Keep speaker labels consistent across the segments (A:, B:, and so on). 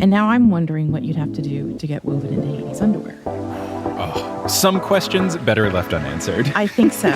A: And now I'm wondering what you'd have to do to get woven into Hades' underwear.
B: Oh, some questions better left unanswered.
A: I think so.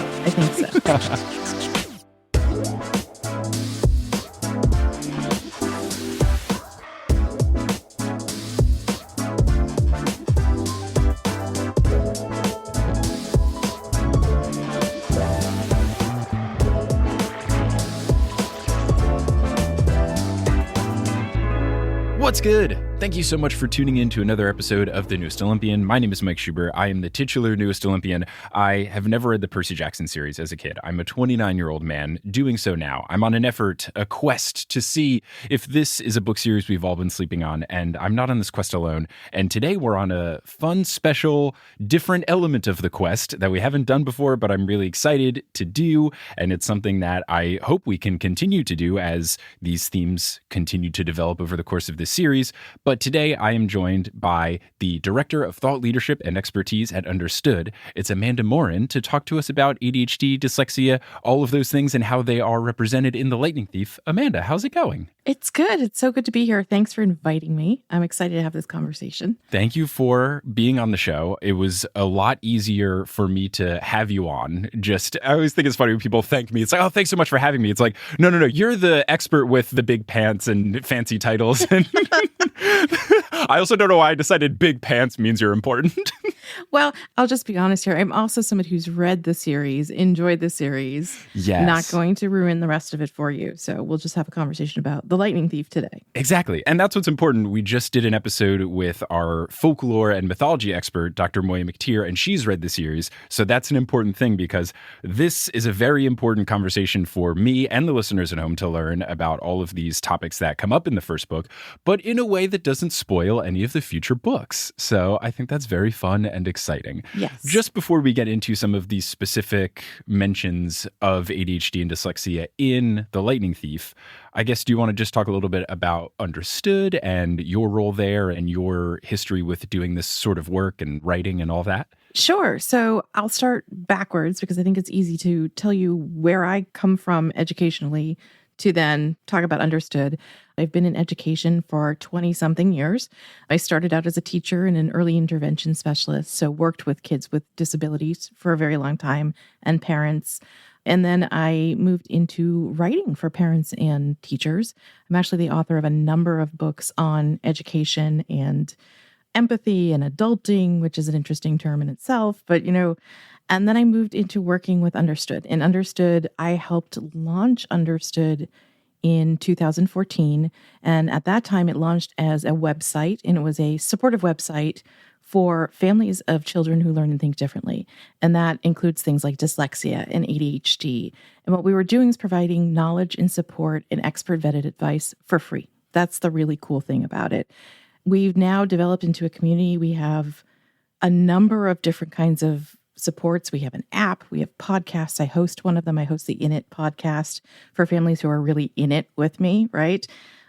B: What's good? Thank you so much for tuning in to another episode of The Newest Olympian. My name is Mike Schubert. I am the titular Newest Olympian. I have never read the Percy Jackson series as a kid. I'm a 29-year-old man doing so now. I'm on an effort, a quest to see if this is a book series we've all been sleeping on, and I'm not on this quest alone. And today we're on a fun, special, different element of the quest that we haven't done before, but I'm really excited to do, and it's something that I hope we can continue to do as these themes continue to develop over the course of this series. But today I am joined by the Director of Thought Leadership and Expertise at Understood. It's Amanda Morin to talk to us about ADHD, dyslexia, all of those things and how they are represented in The Lightning Thief. Amanda, how's it going?
A: It's good. It's so good to be here. Thanks for inviting me. I'm excited to have this conversation.
B: Thank you for being on the show. It was a lot easier for me to have you on. I always think it's funny when people thank me. It's like, oh, thanks so much for having me. It's like, no, you're the expert with the big pants and fancy titles. And I also don't know why I decided big pants means you're important.
A: Well, I'll just be honest here. I'm also somebody who's read the series, enjoyed the series.
B: Yes.
A: Not going to ruin the rest of it for you. So we'll just have a conversation about The Lightning Thief today.
B: Exactly. And that's what's important. We just did an episode with our folklore and mythology expert, Dr. Moya McTeer, and she's read the series. So that's an important thing because this is a very important conversation for me and the listeners at home to learn about all of these topics that come up in the first book, but in a way that doesn't spoil any of the future books. So I think that's very fun and exciting.
A: Yes.
B: Just before we get into some of these specific mentions of ADHD and dyslexia in The Lightning Thief, I guess, do you want to just talk a little bit about Understood and your role there and your history with doing this sort of work and writing and all that?
A: Sure. So I'll start backwards because I think it's easy to tell you where I come from educationally to then talk about Understood. I've been in education for 20-something years. I started out as a teacher and an early intervention specialist, so worked with kids with disabilities for a very long time and parents. And then I moved into writing for parents and teachers. I'm actually the author of a number of books on education and empathy and adulting, which is an interesting term in itself. But, and then I moved into working with Understood. And Understood, I helped launch Understood in 2014. And at that time, it launched as a website, and it was a supportive website for families of children who learn and think differently. And that includes things like dyslexia and ADHD. And what we were doing is providing knowledge and support and expert vetted advice for free. That's the really cool thing about it. We've now developed into a community. We have a number of different kinds of supports. We have an app. We have podcasts. I host one of them. I host the In It podcast for families who are really in it with me, right?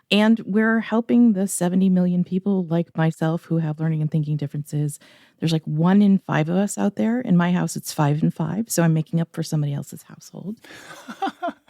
A: And we're helping the 70 million people like myself who have learning and thinking differences. There's like 1 in 5 of us out there. In my house, it's 5 in 5. So I'm making up for somebody else's household.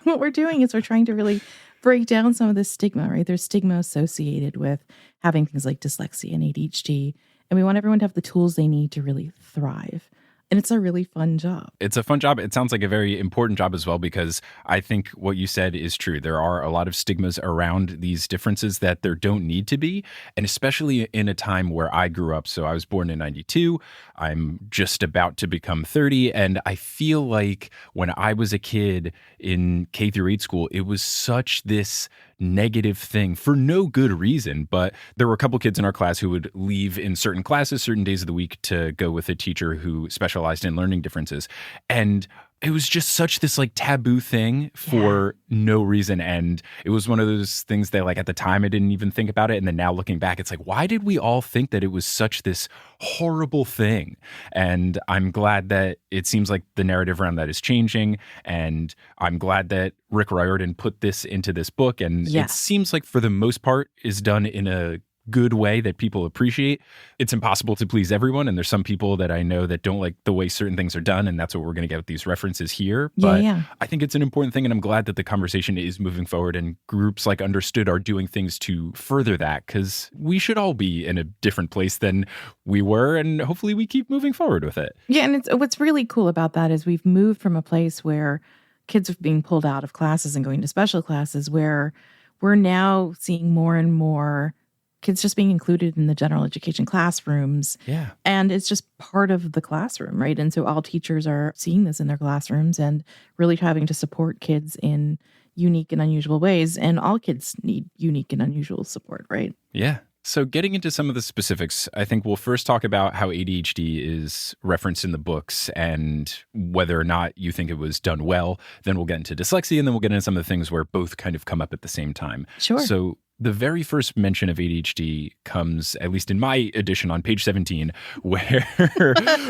A: What we're doing is we're trying to really break down some of this stigma, right? There's stigma associated with having things like dyslexia and ADHD. And we want everyone to have the tools they need to really thrive. And it's a really fun job.
B: It's a fun job. It sounds like a very important job as well, because I think what you said is true. There are a lot of stigmas around these differences that there don't need to be. And especially in a time where I grew up. So I was born in 92. I'm just about to become 30. And I feel like when I was a kid in K through 8 school, it was such this negative thing for no good reason. But there were a couple kids in our class who would leave in certain classes, certain days of the week to go with a teacher who specialized in learning differences. And it was just such this like taboo thing for no reason. And it was one of those things that like at the time I didn't even think about it. And then now looking back, it's like, why did we all think that it was such this horrible thing? And I'm glad that it seems like the narrative around that is changing. And I'm glad that Rick Riordan put this into this book. And it seems like for the most part is done in a good way that people appreciate. It's impossible to please everyone, and there's some people that I know that don't like the way certain things are done, and that's what we're going to get with these references here. But
A: Yeah.
B: I think it's an important thing, and I'm glad that the conversation is moving forward, and groups like Understood are doing things to further that, because we should all be in a different place than we were, and hopefully we keep moving forward with it.
A: Yeah, and what's really cool about that is we've moved from a place where kids are being pulled out of classes and going to special classes, where we're now seeing more and more kids just being included in the general education classrooms.
B: Yeah.
A: And it's just part of the classroom, right? And so all teachers are seeing this in their classrooms and really having to support kids in unique and unusual ways. And all kids need unique and unusual support, right?
B: Yeah. So getting into some of the specifics, I think we'll first talk about how ADHD is referenced in the books and whether or not you think it was done well. Then we'll get into dyslexia, and then we'll get into some of the things where both kind of come up at the same time.
A: Sure.
B: So the very first mention of ADHD comes, at least in my edition, on page 17, where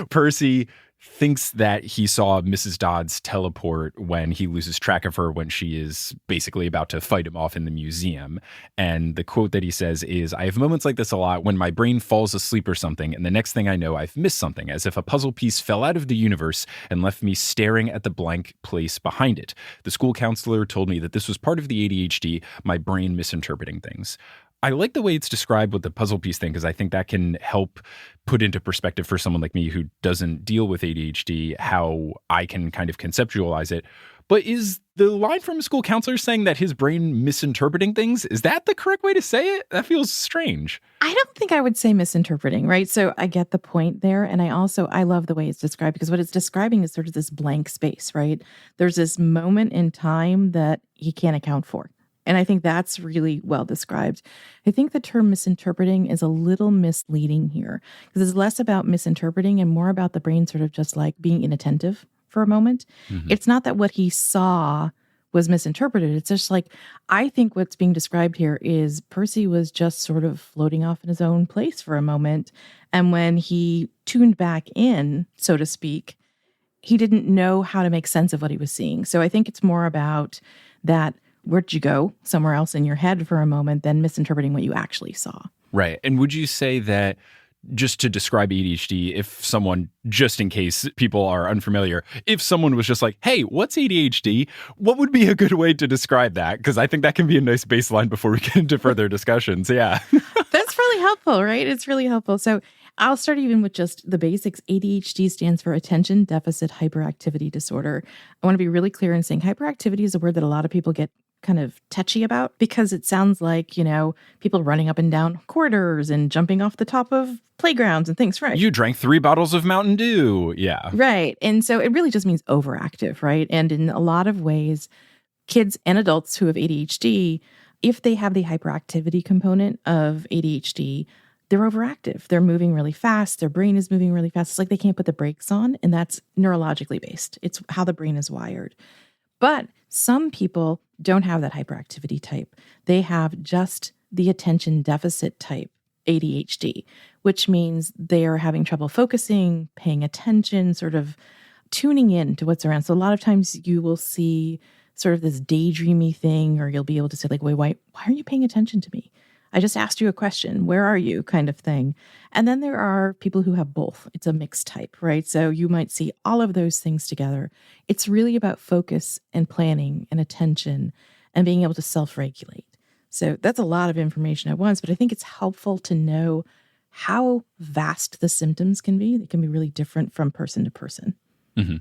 B: Percy thinks that he saw Mrs. Dodds teleport when he loses track of her when she is basically about to fight him off in the museum. And the quote that he says is, "I have moments like this a lot when my brain falls asleep or something, and the next thing I know, I've missed something, as if a puzzle piece fell out of the universe and left me staring at the blank place behind it. The school counselor told me that this was part of the ADHD, my brain misinterpreting things." I like the way it's described with the puzzle piece thing, because I think that can help put into perspective for someone like me who doesn't deal with ADHD, how I can kind of conceptualize it. But is the line from a school counselor saying that his brain misinterpreting things, is that the correct way to say it? That feels strange.
A: I don't think I would say misinterpreting, right? So I get the point there. And I love the way it's described, because what it's describing is sort of this blank space, right? There's this moment in time that he can't account for. And I think that's really well described. I think the term misinterpreting is a little misleading here, because it's less about misinterpreting and more about the brain sort of just like being inattentive for a moment.
B: Mm-hmm.
A: It's not that what he saw was misinterpreted. It's just like, I think what's being described here is Percy was just sort of floating off in his own place for a moment. And when he tuned back in, so to speak, he didn't know how to make sense of what he was seeing. So I think it's more about that. Where'd you go? Somewhere else in your head for a moment, than misinterpreting what you actually saw.
B: Right. And would you say that, just to describe ADHD, if someone, just in case people are unfamiliar, if someone was just like, hey, what's ADHD? What would be a good way to describe that? Because I think that can be a nice baseline before we get into further discussions. Yeah.
A: That's really helpful, right? It's really helpful. So I'll start even with just the basics. ADHD stands for Attention Deficit Hyperactivity Disorder. I want to be really clear in saying hyperactivity is a word that a lot of people get kind of touchy about, because it sounds like, people running up and down corridors and jumping off the top of playgrounds and things, right?
B: You drank 3 bottles of Mountain Dew. Yeah.
A: Right. And so it really just means overactive, right? And in a lot of ways, kids and adults who have ADHD, if they have the hyperactivity component of ADHD, they're overactive. They're moving really fast. Their brain is moving really fast. It's like they can't put the brakes on, and that's neurologically based. It's how the brain is wired. But some people don't have that hyperactivity type. They have just the attention deficit type ADHD, which means they are having trouble focusing, paying attention, sort of tuning in to what's around. So a lot of times you will see sort of this daydreamy thing, or you'll be able to say like, wait, why aren't you paying attention to me? I just asked you a question. Where are you? Kind of thing. And then there are people who have both. It's a mixed type, right? So you might see all of those things together. It's really about focus and planning and attention and being able to self-regulate. So that's a lot of information at once, but I think it's helpful to know how vast the symptoms can be. They can be really different from person to person.
B: Mm-hmm.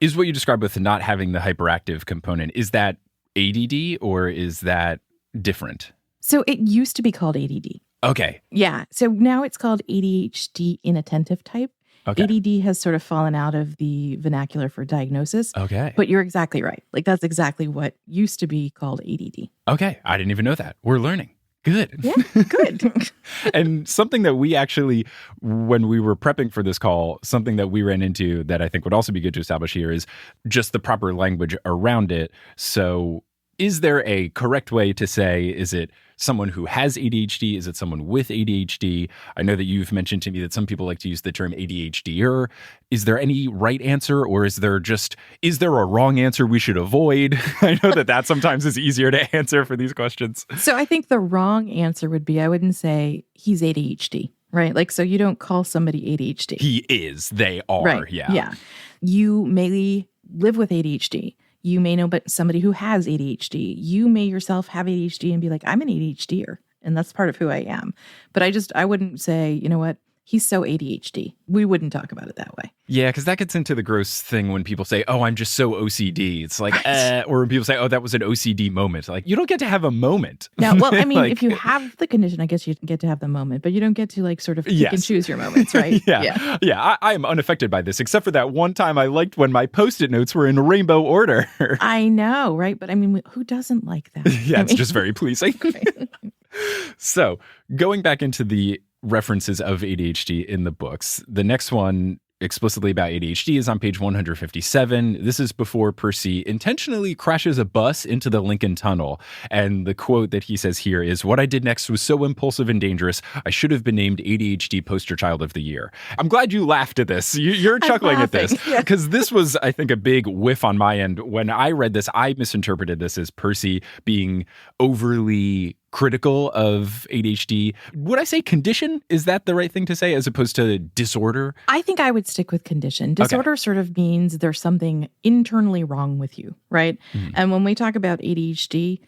B: Is what you described with not having the hyperactive component, is that ADD or is that different?
A: So it used to be called ADD.
B: Okay.
A: Yeah. So now it's called ADHD inattentive type.
B: Okay.
A: ADD has sort of fallen out of the vernacular for diagnosis.
B: Okay.
A: But you're exactly right. Like that's exactly what used to be called ADD.
B: Okay. I didn't even know that. We're learning. Good.
A: Yeah, good.
B: And something that we actually, when we were prepping for this call, something that we ran into that I think would also be good to establish here is just the proper language around it. So is there a correct way to say, is it someone who has ADHD? Is it someone with ADHD? I know that you've mentioned to me that some people like to use the term ADHDer. Is there any right answer, or is there a wrong answer we should avoid? I know that sometimes is easier to answer for these questions.
A: So I think the wrong answer would be, I wouldn't say he's ADHD, right? Like, so you don't call somebody ADHD.
B: He is. They are.
A: Right.
B: Yeah.
A: Yeah. You may live with ADHD. You may know but somebody who has ADHD. You may yourself have ADHD and be like, I'm an ADHDer, and that's part of who I am. But I wouldn't say, you know what, he's so ADHD. We wouldn't talk about it that way.
B: Yeah, because that gets into the gross thing when people say, oh, I'm just so OCD. It's like, or when people say, oh, that was an OCD moment. Like, you don't get to have a moment.
A: No, well, I mean, like, if you have the condition, I guess you get to have the moment, but you don't get to like sort of pick and choose your moments, right?
B: Yeah. I am unaffected by this, except for that one time I liked when my Post-it notes were in rainbow order.
A: I know, right? But I mean, who doesn't like that?
B: It's just very pleasing. So going back into the references of ADHD in the books, the next one explicitly about ADHD is on page 157. This is before Percy intentionally crashes a bus into the Lincoln Tunnel. And the quote that he says here is, "What I did next was so impulsive and dangerous, I should have been named ADHD Poster Child of the Year." I'm glad you laughed at this. You're chuckling at this because this was, I think, a big whiff on my end. When I read this, I misinterpreted this as Percy being overly critical of ADHD. Would I say condition? Is that the right thing to say as opposed to disorder?
A: I think I would stick with condition. Disorder sort of means there's something internally wrong with you, right? Mm. And when we talk about ADHD,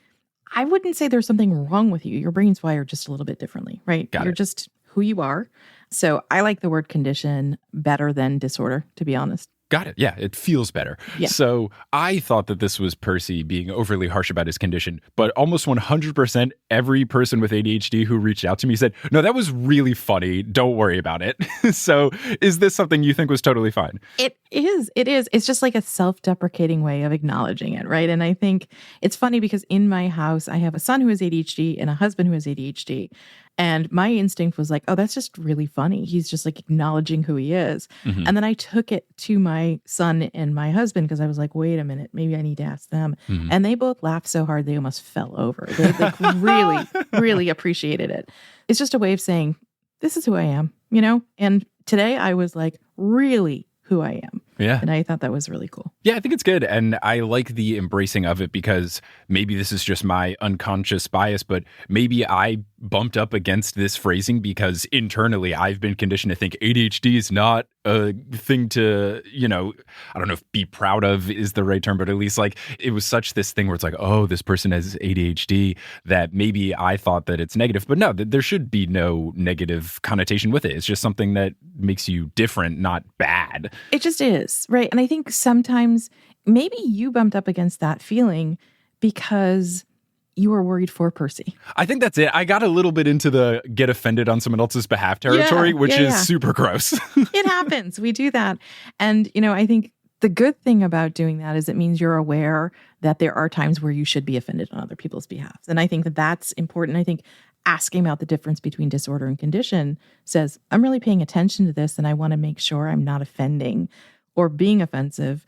A: I wouldn't say there's something wrong with you. Your brain's wired just a little bit differently, right? You're just who you are. So I like the word condition better than disorder, to be honest.
B: Got it. Yeah, it feels better. Yeah. So I thought that this was Percy being overly harsh about his condition, but almost 100% every person with ADHD who reached out to me said, no, that was really funny. Don't worry about it. So is this something you think was totally fine?
A: It is. It's just like a self-deprecating way of acknowledging it, right? And I think it's funny because in my house, I have a son who has ADHD and a husband who has ADHD. And my instinct was like, oh, that's just really funny. He's just like acknowledging who he is. Mm-hmm. And then I took it to my son and my husband because I was like, wait a minute, maybe I need to ask them. Mm-hmm. And they both laughed so hard they almost fell over. They like really, really appreciated it. It's just a way of saying, this is who I am, you know? And today I was like, really who I am.
B: Yeah.
A: And I thought that was really cool.
B: Yeah, I think it's good. And I like the embracing of it because maybe this is just my unconscious bias, but maybe I bumped up against this phrasing because internally I've been conditioned to think ADHD is not a thing to, you know, I don't know if be proud of is the right term, but at least like it was such this thing where it's like, oh, this person has ADHD that maybe I thought that it's negative. But no, there should be no negative connotation with it. It's just something that makes you different, not bad.
A: It just is, right? And I think sometimes maybe you bumped up against that feeling because you were worried for Percy.
B: I think that's it. I got a little bit into the get offended on someone else's behalf territory, which is super gross.
A: It happens. We do that. And, you know, I think the good thing about doing that is it means you're aware that there are times where you should be offended on other people's behalf. And I think that that's important. I think asking about the difference between disorder and condition says, I'm really paying attention to this and I want to make sure I'm not offending or being offensive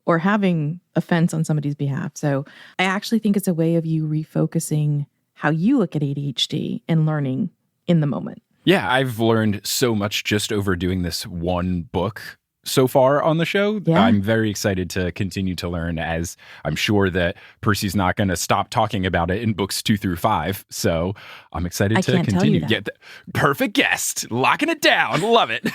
A: or having offense on somebody's behalf. So I actually think it's a way of you refocusing how you look at ADHD and learning in the moment.
B: Yeah, I've learned so much just over doing this one book so far on the show. Yeah. I'm very excited to continue to learn, as I'm sure that Percy's not going to stop talking about it in books 2 through 5. So I'm excited to continue. Get the perfect guest, locking it down. Love it.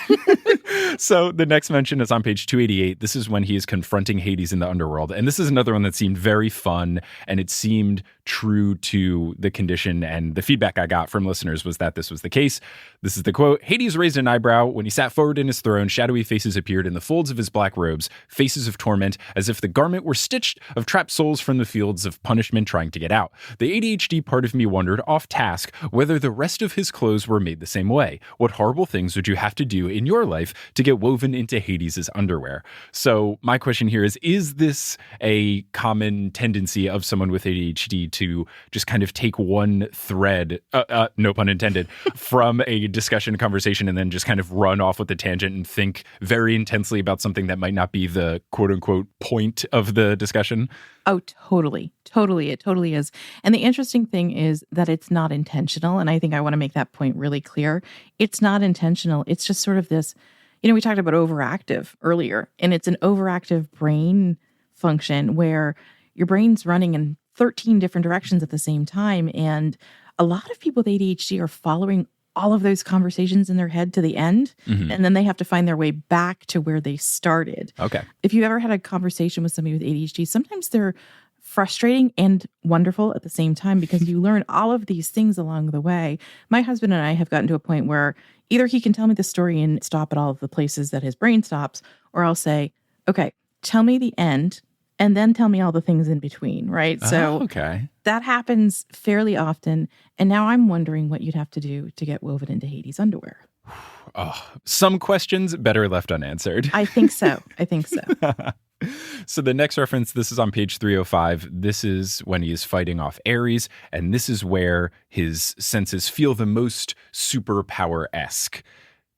B: So the next mention is on page 288. This is when he is confronting Hades in the underworld. And this is another one that seemed very fun, and it seemed true to the condition. And the feedback I got from listeners was that this was the case. This is the quote: Hades raised an eyebrow. When he sat forward in his throne, shadowy faces appeared in the folds of his black robes, faces of torment, as if the garment were stitched of trapped souls from the fields of punishment trying to get out. The ADHD part of me wondered, off task, whether the rest of his clothes were made the same way. What horrible things would you have to do in your life to get woven into Hades's underwear? So my question here is this a common tendency of someone with ADHD to just kind of take one thread, no pun intended, from a discussion conversation and then just kind of run off with a tangent and think very intensely about something that might not be the quote unquote point of the discussion?
A: Oh, totally. Totally. It totally is. And the interesting thing is that it's not intentional. And I think I want to make that point really clear. It's not intentional. It's just sort of this, we talked about overactive earlier, and it's an overactive brain function where your brain's running in 13 different directions at the same time. And a lot of people with ADHD are following all of those conversations in their head to the end, and then they have to find their way back to where they started.
B: Okay.
A: If you ever had a conversation with somebody with ADHD, sometimes they're frustrating and wonderful at the same time because you learn all of these things along the way. My husband and I have gotten to a point where either he can tell me the story and stop at all of the places that his brain stops, or I'll say, okay, tell me the end and then tell me all the things in between, right? So that happens fairly often. And now I'm wondering what you'd have to do to get woven into Hades' underwear.
B: Oh, some questions better left unanswered.
A: I think so.
B: So the next reference, this is on page 305. This is when he is fighting off Ares, and this is where his senses feel the most superpower-esque.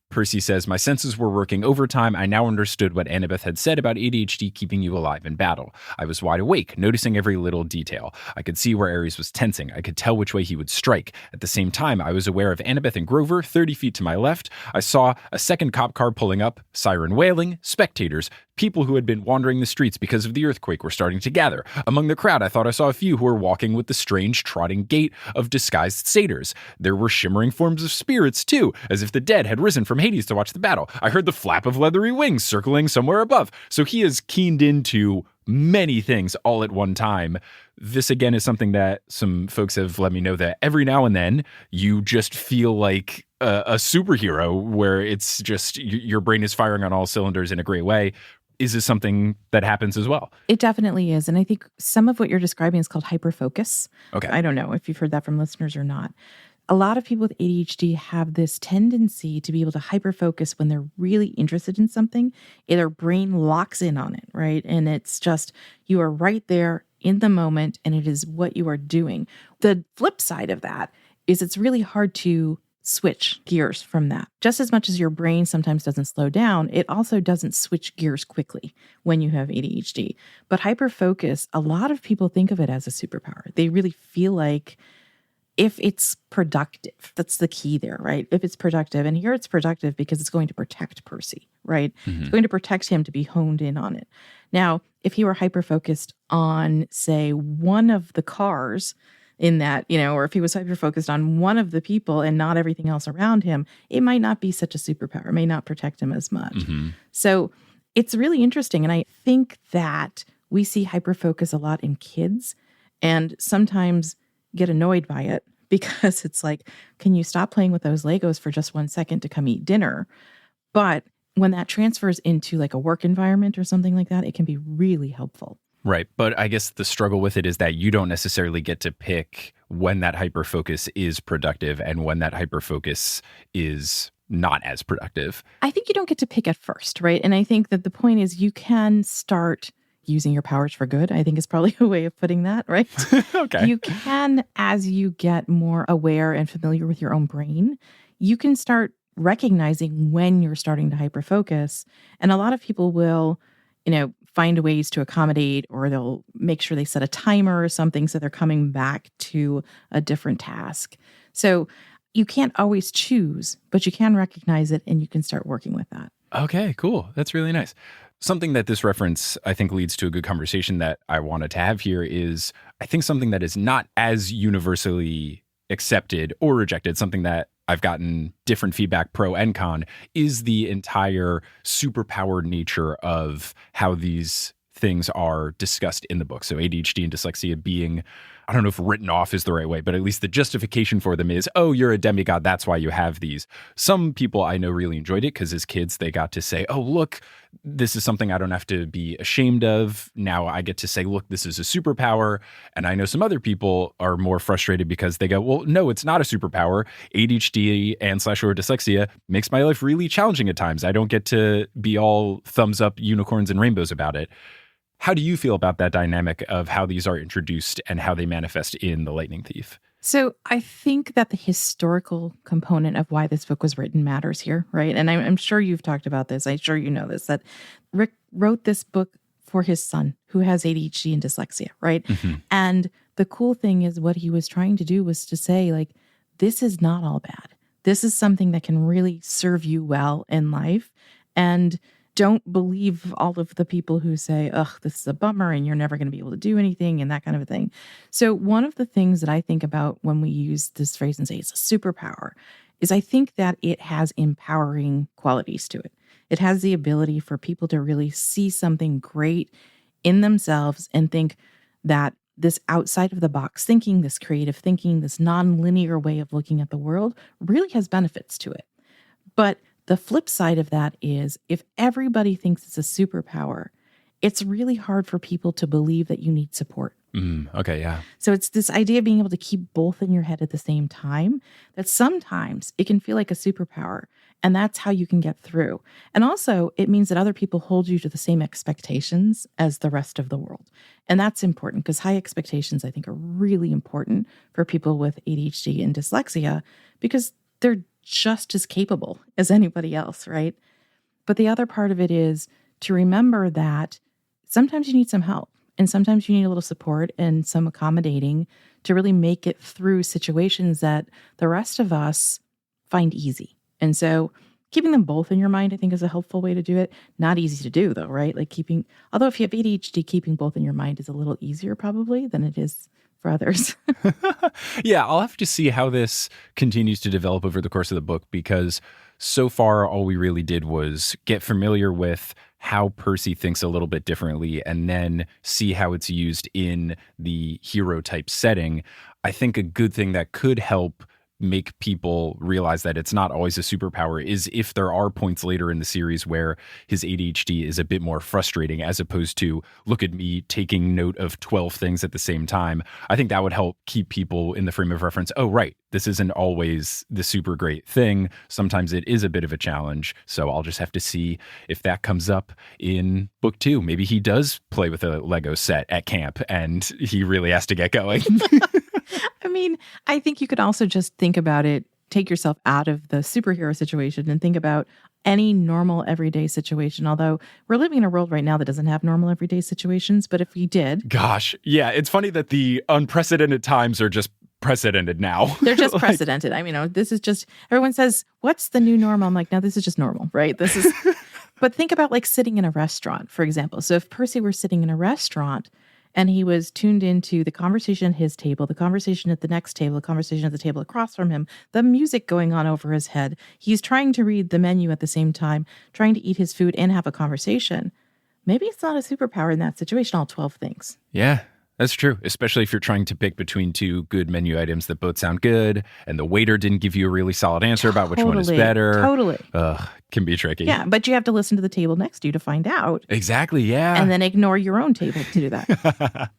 B: Percy says, my senses were working overtime. I now understood what Annabeth had said about ADHD keeping you alive in battle. I was wide awake, noticing every little detail. I could see where Ares was tensing. I could tell which way he would strike. At the same time, I was aware of Annabeth and Grover 30 feet to my left. I saw a second cop car pulling up, siren wailing, spectators. People who had been wandering the streets because of the earthquake were starting to gather. Among the crowd, I thought I saw a few who were walking with the strange trotting gait of disguised satyrs. There were shimmering forms of spirits, too, as if the dead had risen from Hades to watch the battle. I heard the flap of leathery wings circling somewhere above. So he is keened into many things all at one time. This, again, is something that some folks have let me know that every now and then you just feel like a superhero where it's just your brain is firing on all cylinders in a great way. Is this something that happens as well?
A: It definitely is. And I think some of what you're describing is called hyperfocus.
B: Okay.
A: I don't know if you've heard that from listeners or not. A lot of people with ADHD have this tendency to be able to hyperfocus when they're really interested in something. Their brain locks in on it, right? And it's just, you are right there in the moment and it is what you are doing. The flip side of that is it's really hard to switch gears from that. Just as much as your brain sometimes doesn't slow down, it also doesn't switch gears quickly when you have ADHD. But hyperfocus, a lot of people think of it as a superpower. They really feel like if it's productive, that's the key there, right? If it's productive, and here it's productive because it's going to protect Percy, right? It's going to protect him to be honed in on it. Now, if he were hyper-focused on, say, one of the cars in that, or if he was hyper-focused on one of the people and not everything else around him, it might not be such a superpower. It may not protect him as much. So it's really interesting. And I think that we see hyper-focus a lot in kids and sometimes get annoyed by it because it's like, can you stop playing with those Legos for just 1 second to come eat dinner? But when that transfers into like a work environment or something like that, it can be really helpful.
B: Right. But I guess the struggle with it is that you don't necessarily get to pick when that hyperfocus is productive and when that hyperfocus is not as productive.
A: I think you don't get to pick at first, right? And I think that the point is you can start using your powers for good, I think is probably a way of putting that, right?
B: Okay.
A: You can, as you get more aware and familiar with your own brain, you can start recognizing when you're starting to hyperfocus. And a lot of people will, find ways to accommodate, or they'll make sure they set a timer or something so they're coming back to a different task. So you can't always choose, but you can recognize it and you can start working with that.
B: Okay, cool. That's really nice. Something that this reference, I think, leads to a good conversation that I wanted to have here is, I think, something that is not as universally accepted or rejected, something that I've gotten different feedback, pro and con, is the entire superpower nature of how these things are discussed in the book. So ADHD and dyslexia being, I don't know if written off is the right way, but at least the justification for them is, oh, you're a demigod, that's why you have these. Some people I know really enjoyed it because as kids, they got to say, oh, look, this is something I don't have to be ashamed of. Now I get to say, look, this is a superpower. And I know some other people are more frustrated because they go, well, no, it's not a superpower. ADHD and /or dyslexia makes my life really challenging at times. I don't get to be all thumbs up unicorns and rainbows about it. How do you feel about that dynamic of how these are introduced and how they manifest in The Lightning Thief?
A: So I think that the historical component of why this book was written matters here, right? And I'm sure you've talked about this. I'm sure you know this, that Rick wrote this book for his son who has ADHD and dyslexia, right?
B: Mm-hmm.
A: And the cool thing is what he was trying to do was to say, like, this is not all bad. This is something that can really serve you well in life. And don't believe all of the people who say, ugh, this is a bummer and you're never going to be able to do anything and that kind of a thing. So one of the things that I think about when we use this phrase and say it's a superpower is I think that it has empowering qualities to it. It has the ability for people to really see something great in themselves and think that this outside of the box thinking, this creative thinking, this nonlinear way of looking at the world really has benefits to it. But the flip side of that is if everybody thinks it's a superpower, it's really hard for people to believe that you need support.
B: Okay, yeah.
A: So it's this idea of being able to keep both in your head at the same time that sometimes it can feel like a superpower. And that's how you can get through. And also, it means that other people hold you to the same expectations as the rest of the world. And that's important because high expectations, I think, are really important for people with ADHD and dyslexia because they're just as capable as anybody else, right? But the other part of it is to remember that sometimes you need some help and sometimes you need a little support and some accommodating to really make it through situations that the rest of us find easy. And so keeping them both in your mind, I think, is a helpful way to do it. Not easy to do, though, right? Like although if you have ADHD, keeping both in your mind is a little easier probably than it is for others.
B: Yeah, I'll have to see how this continues to develop over the course of the book because so far all we really did was get familiar with how Percy thinks a little bit differently and then see how it's used in the hero type setting. I think a good thing that could help make people realize that it's not always a superpower is if there are points later in the series where his ADHD is a bit more frustrating as opposed to look at me taking note of 12 things at the same time. I think that would help keep people in the frame of reference. Oh, right. This isn't always the super great thing. Sometimes it is a bit of a challenge. So I'll just have to see if that comes up in book 2. Maybe he does play with a Lego set at camp and he really has to get going.
A: I mean, I think you could also just think about it, take yourself out of the superhero situation and think about any normal everyday situation. Although we're living in a world right now that doesn't have normal everyday situations. But if we did.
B: Gosh, yeah, it's funny that the unprecedented times are just precedented now.
A: They're just precedented. I mean, this is just, everyone says, what's the new normal? I'm like, no, this is just normal, right? This is, but think about like sitting in a restaurant, for example. So if Percy were sitting in a restaurant and he was tuned into the conversation at his table, the conversation at the next table, the conversation at the table across from him, the music going on over his head. He's trying to read the menu at the same time, trying to eat his food and have a conversation. Maybe it's not a superpower in that situation, all 12 things.
B: Yeah, that's true. Especially if you're trying to pick between two good menu items that both sound good and the waiter didn't give you a really solid answer about which one is better.
A: Totally.
B: Can be tricky.
A: Yeah, but you have to listen to the table next to you to find out.
B: Exactly, yeah.
A: And then ignore your own table to do that.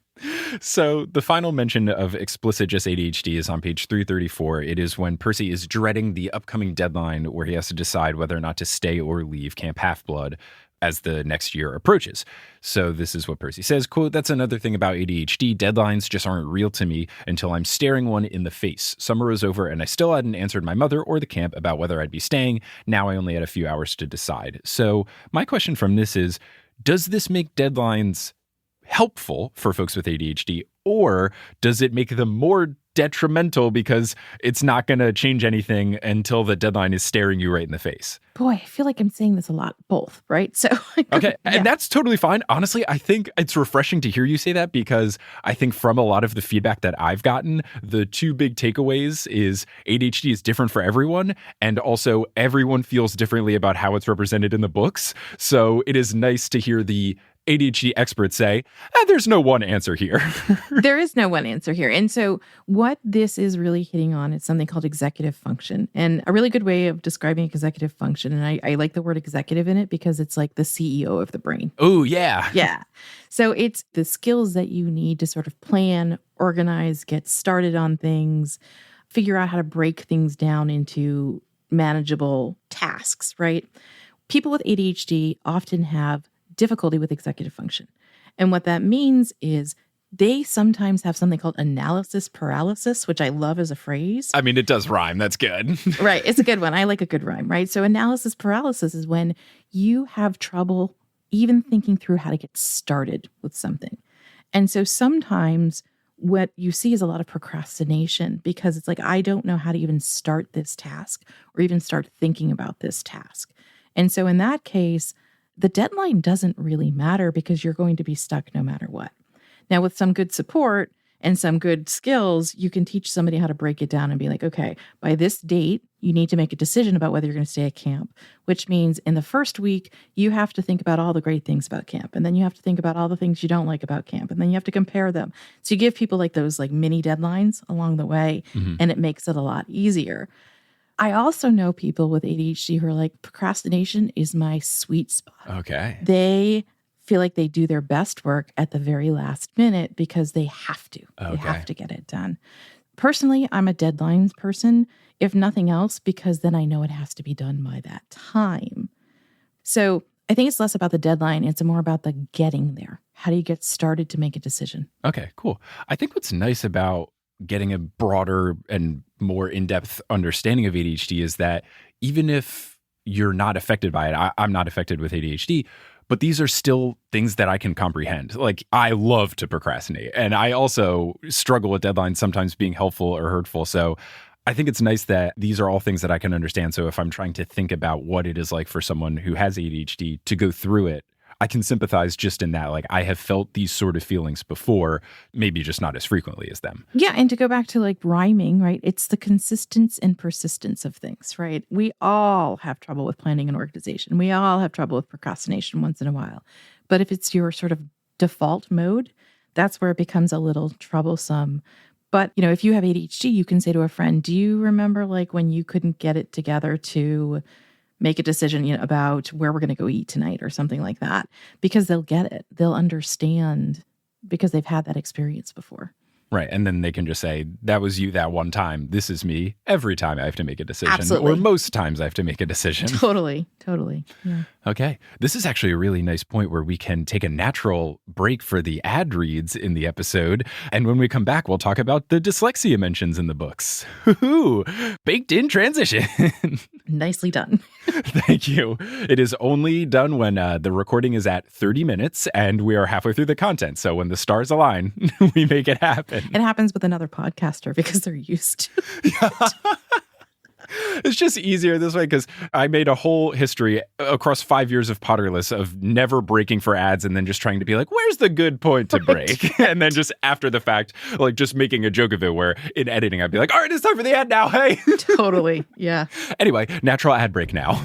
B: So the final mention of explicit just ADHD is on page 334. It is when Percy is dreading the upcoming deadline where he has to decide whether or not to stay or leave Camp Half-Blood as the next year approaches. So this is what Percy says, quote, "That's another thing about ADHD. Deadlines just aren't real to me until I'm staring one in the face. Summer was over and I still hadn't answered my mother or the camp about whether I'd be staying. Now I only had a few hours to decide." So my question from this is, does this make deadlines helpful for folks with ADHD, or does it make them more detrimental because it's not going to change anything until the deadline is staring you right in the face?
A: Boy, I feel like I'm saying this a lot, both, right? So
B: okay,
A: yeah.
B: And that's totally fine. Honestly, I think it's refreshing to hear you say that because I think from a lot of the feedback that I've gotten, the two big takeaways is ADHD is different for everyone, and also everyone feels differently about how it's represented in the books. So it is nice to hear the ADHD experts say, there's no one answer here.
A: There is no one answer here. And so what this is really hitting on is something called executive function. And a really good way of describing executive function, and I like the word executive in it because it's like the CEO of the brain.
B: Oh, yeah.
A: Yeah. So it's the skills that you need to sort of plan, organize, get started on things, figure out how to break things down into manageable tasks, right? People with ADHD often have difficulty with executive function. And what that means is they sometimes have something called analysis paralysis, which I love as a phrase.
B: I mean, it does rhyme. That's good.
A: Right. It's a good one. I like a good rhyme, right? So analysis paralysis is when you have trouble even thinking through how to get started with something. And so sometimes what you see is a lot of procrastination because it's like, I don't know how to even start this task or even start thinking about this task. And so in that case, the deadline doesn't really matter because you're going to be stuck no matter what. Now, with some good support and some good skills, you can teach somebody how to break it down and be like, okay, by this date, you need to make a decision about whether you're going to stay at camp, which means in the first week, you have to think about all the great things about camp. And then you have to think about all the things you don't like about camp. And then you have to compare them. So you give people like those like mini deadlines along the way, and it makes it a lot easier. I also know people with ADHD who are like, procrastination is my sweet spot.
B: Okay.
A: They feel like they do their best work at the very last minute because they have to.
B: Okay.
A: They have to get it done. Personally, I'm a deadlines person, if nothing else, because then I know it has to be done by that time. So I think it's less about the deadline. It's more about the getting there. How do you get started to make a decision?
B: Okay, cool. I think what's nice about getting a broader and more in-depth understanding of ADHD is that even if you're not affected by it, I'm not affected with ADHD, but these are still things that I can comprehend. Like, I love to procrastinate, and I also struggle with deadlines sometimes being helpful or hurtful. So I think it's nice that these are all things that I can understand. So if I'm trying to think about what it is like for someone who has ADHD to go through it, I can sympathize just in that. Like, I have felt these sort of feelings before, maybe just not as frequently as them.
A: Yeah. And to go back to like rhyming, right? It's the consistency and persistence of things, right? We all have trouble with planning and organization. We all have trouble with procrastination once in a while. But if it's your sort of default mode, that's where it becomes a little troublesome. But, you know, if you have ADHD, you can say to a friend, do you remember like when you couldn't get it together to make a decision, you know, about where we're going to go eat tonight or something like that? Because they'll get it. They'll understand because they've had that experience before.
B: Right. And then they can just say, that was you that one time. This is me every time I have to make a decision.
A: Absolutely.
B: Or most times I have to make a decision.
A: Totally. Yeah.
B: Okay. This is actually a really nice point where we can take a natural break for the ad reads in the episode. And when we come back, we'll talk about the dyslexia mentions in the books. Baked in transition.
A: Nicely done.
B: Thank you. It is only done when the recording is at 30 minutes and we are halfway through the content. So when the stars align, we make it happen.
A: It happens with another podcaster because they're used to it.
B: It's just easier this way because I made a whole history across 5 years of Potterless of never breaking for ads and then just trying to be like, where's the good point to break? And then just after the fact, like just making a joke of it where in editing, I'd be like, all right, it's time for the ad now. Hey.
A: Totally. Yeah.
B: Anyway, natural ad break now.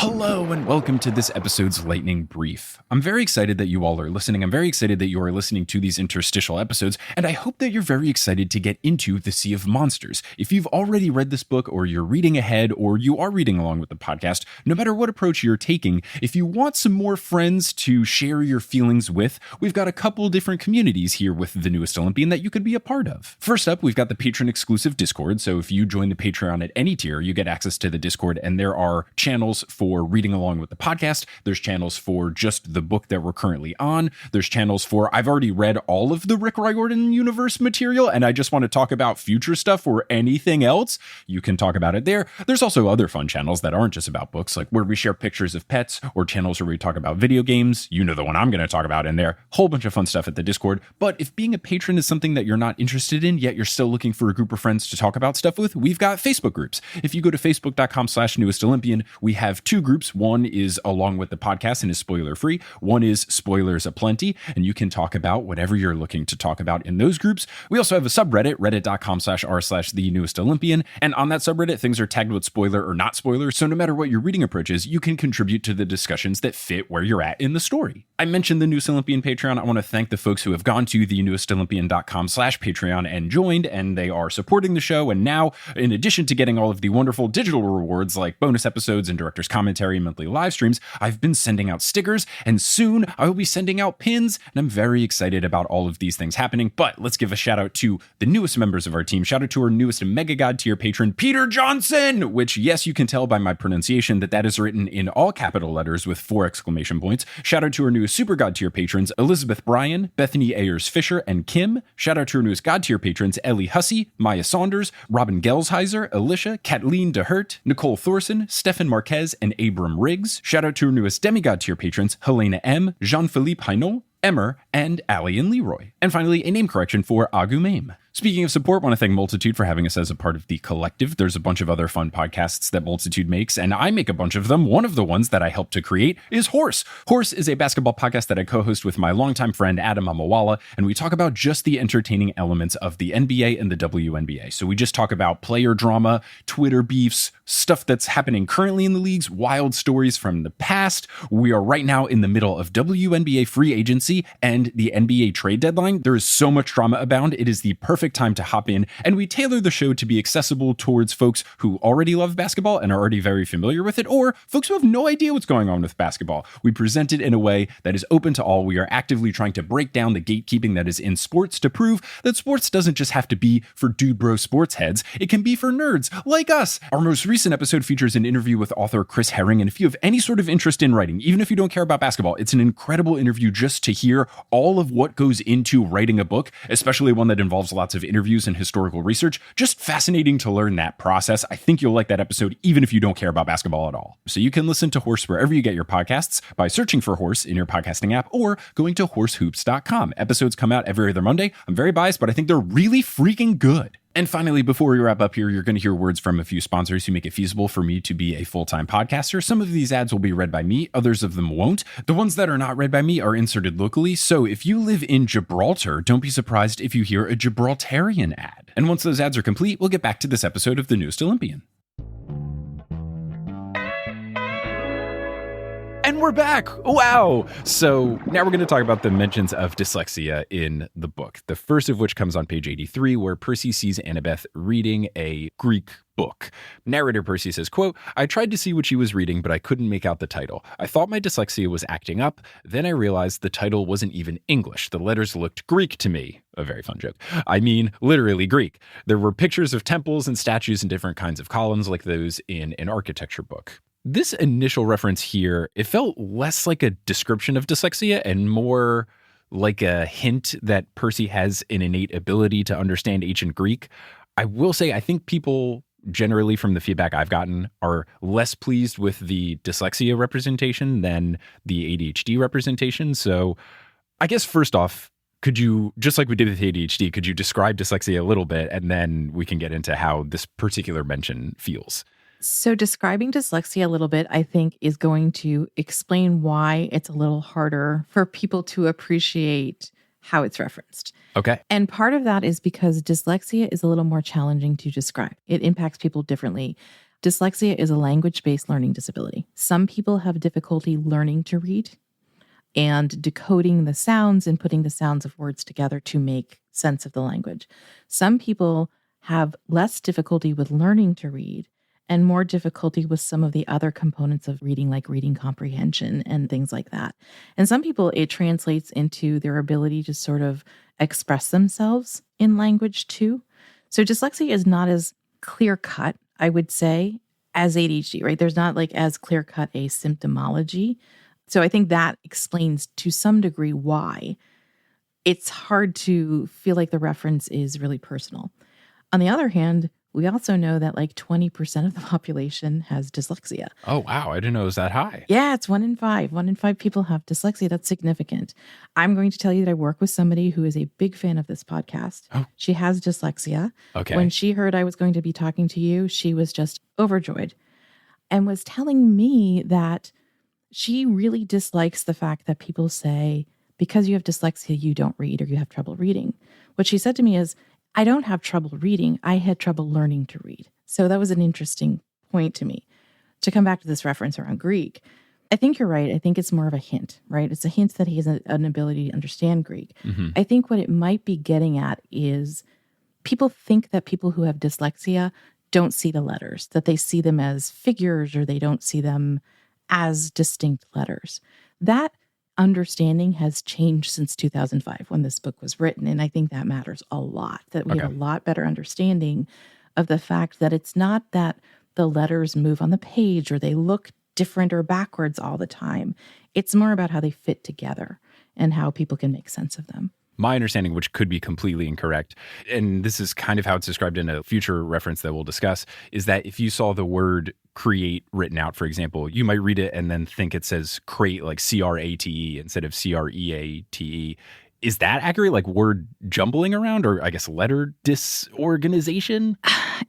B: Hello and welcome to this episode's Lightning Brief. I'm very excited that you all are listening. I'm very excited that you are listening to these interstitial episodes, and I hope that you're very excited to get into The Sea of Monsters. If you've already read this book, or you're reading ahead, or you are reading along with the podcast, no matter what approach you're taking, if you want some more friends to share your feelings with, we've got a couple different communities here with The Newest Olympian that you could be a part of. First up, we've got the patron-exclusive Discord, so if you join the Patreon at any tier, you get access to the Discord, and there are channels for reading along with the podcast. There's channels for just the book that we're currently on. There's channels for I've already read all of the Rick Riordan universe material and I just want to talk about future stuff or anything else. You can talk about it there. There's also other fun channels that aren't just about books, like where we share pictures of pets, or channels where we talk about video games. You know the one I'm going to talk about in there. Whole bunch of fun stuff at the Discord. But if being a patron is something that you're not interested in, yet you're still looking for a group of friends to talk about stuff with, we've got Facebook groups. If you go to facebook.com/newest Olympian, we have two groups. One is along with the podcast and is spoiler free. One is spoilers aplenty, and you can talk about whatever you're looking to talk about in those groups. We also have a subreddit, reddit.com/r/the newest Olympian. And on that subreddit, things are tagged with spoiler or not spoiler. So no matter what your reading approach is, you can contribute to the discussions that fit where you're at in the story. I mentioned the Newest Olympian Patreon. I want to thank the folks who have gone to thenewestolympian.com/Patreon and joined, and they are supporting the show. And now, in addition to getting all of the wonderful digital rewards like bonus episodes and director's commentary commentary, monthly live streams, I've been sending out stickers, and soon I will be sending out pins, and I'm very excited about all of these things happening. But let's give a shout out to the newest members of our team. Shout out to our newest Mega God tier patron, Peter Johnson, which, yes, you can tell by my pronunciation that is written in all capital letters with 4 exclamation points. Shout out to our newest Super God tier patrons, Elizabeth Bryan, Bethany Ayers Fisher, and Kim. Shout out to our newest God tier patrons, Ellie Hussey, Maya Saunders, Robin Gelsheiser, Alicia, Kathleen DeHert, Nicole Thorson, Stefan Marquez, and Abram Riggs. Shout out to our newest Demigod tier patrons, Helena M., Jean-Philippe Hainault, Emmer, and Allie and Leroy. And finally, a name correction for Agu Mame. Speaking of support, I want to thank Multitude for having us as a part of the collective. There's a bunch of other fun podcasts that Multitude makes, and I make a bunch of them. One of the ones that I helped to create is Horse. Horse is a basketball podcast that I co-host with my longtime friend Adam Amawala, and we talk about just the entertaining elements of the NBA and the WNBA. So we just talk about player drama, Twitter beefs, stuff that's happening currently in the leagues, wild stories from the past. We are right now in the middle of WNBA free agency and the NBA trade deadline. There is so much drama abound. It is the perfect time to hop in, and we tailor the show to be accessible towards folks who already love basketball and are already very familiar with it, or folks who have no idea what's going on with basketball. We present it in a way that is open to all. We are actively trying to break down the gatekeeping that is in sports to prove that sports doesn't just have to be for dude bro sports heads. It can be for nerds like us. Our most recent episode features an interview with author Chris Herring, and if you have any sort of interest in writing, even if you don't care about basketball, it's an incredible interview just to hear all of what goes into writing a book, especially one that involves lots of interviews and historical research. Just fascinating to learn that process. I think you'll like that episode even if you don't care about basketball at all. So you can listen to Horse wherever you get your podcasts by searching for Horse in your podcasting app or going to horsehoops.com. Episodes come out every other Monday. I'm very biased, but I think they're really freaking good. And finally, before we wrap up here, you're going to hear words from a few sponsors who make it feasible for me to be a full-time podcaster. Some of these ads will be read by me, others of them won't. The ones that are not read by me are inserted locally, so if you live in Gibraltar, don't be surprised if you hear a Gibraltarian ad. And once those ads are complete, we'll get back to this episode of the newest Olympian. And we're back. Wow. So now we're going to talk about the mentions of dyslexia in the book. The first of which comes on page 83, where Percy sees Annabeth reading a Greek book. Narrator Percy says, quote, I tried to see what she was reading, but I couldn't make out the title. I thought my dyslexia was acting up. Then I realized the title wasn't even English. The letters looked Greek to me. A very fun joke. I mean, literally Greek. There were pictures of temples and statues and different kinds of columns like those in an architecture book. This initial reference here, it felt less like a description of dyslexia and more like a hint that Percy has an innate ability to understand ancient Greek. I will say, I think people generally, from the feedback I've gotten, are less pleased with the dyslexia representation than the ADHD representation. So I guess first off, could you, just like we did with ADHD, could you describe dyslexia a little bit, and then we can get into how this particular mention feels?
A: So describing dyslexia a little bit, I think, is going to explain why it's a little harder for people to appreciate how it's referenced.
B: Okay.
A: And part of that is because dyslexia is a little more challenging to describe. It impacts people differently. Dyslexia is a language-based learning disability. Some people have difficulty learning to read and decoding the sounds and putting the sounds of words together to make sense of the language. Some people have less difficulty with learning to read and more difficulty with some of the other components of reading, like reading comprehension and things like that. And some people, it translates into their ability to sort of express themselves in language too. So dyslexia is not as clear-cut, I would say, as ADHD, right? There's not like as clear-cut a symptomology. So I think that explains to some degree why it's hard to feel like the reference is really personal. On the other hand, we also know that like 20% of the population has dyslexia.
B: Oh, wow. I didn't know it was that high.
A: Yeah, it's 1 in 5. 1 in 5 people have dyslexia. That's significant. I'm going to tell you that I work with somebody who is a big fan of this podcast.
B: Oh.
A: She has dyslexia.
B: Okay.
A: When she heard I was going to be talking to you, she was just overjoyed and was telling me that she really dislikes the fact that people say, because you have dyslexia, you don't read or you have trouble reading. What she said to me is, I don't have trouble reading. I had trouble learning to read. So that was an interesting point to me. To come back to this reference around Greek, I think you're right. I think it's more of a hint, right? It's a hint that he has an ability to understand Greek.
B: Mm-hmm.
A: I think what it might be getting at is people think that people who have dyslexia don't see the letters, that they see them as figures or they don't see them as distinct letters. That understanding has changed since 2005 when this book was written. And I think that matters a lot, that we have a lot better understanding of the fact that it's not that the letters move on the page or they look different or backwards all the time. It's more about how they fit together and how people can make sense of them.
B: My understanding, which could be completely incorrect, and this is kind of how it's described in a future reference that we'll discuss, is that if you saw the word create written out, for example, you might read it and then think it says crate, like C-R-A-T-E instead of C-R-E-A-T-E. Is that accurate? Like word jumbling around, or I guess letter disorganization?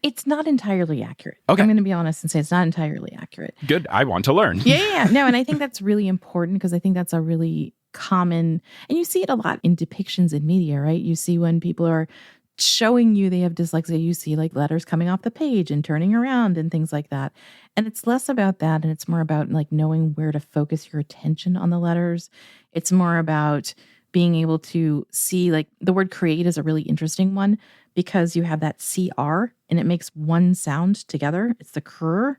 A: It's not entirely accurate.
B: Okay.
A: I'm going to be honest and say it's not entirely accurate.
B: Good. I want to learn.
A: Yeah. No, and I think that's really important because I think that's a really common, and you see it a lot in depictions in media, right? You see when people are showing you they have dyslexia, you see like letters coming off the page and turning around and things like that. And it's less about that. And it's more about like knowing where to focus your attention on the letters. It's more about being able to see, like the word create is a really interesting one because you have that CR and it makes one sound together. It's the cr,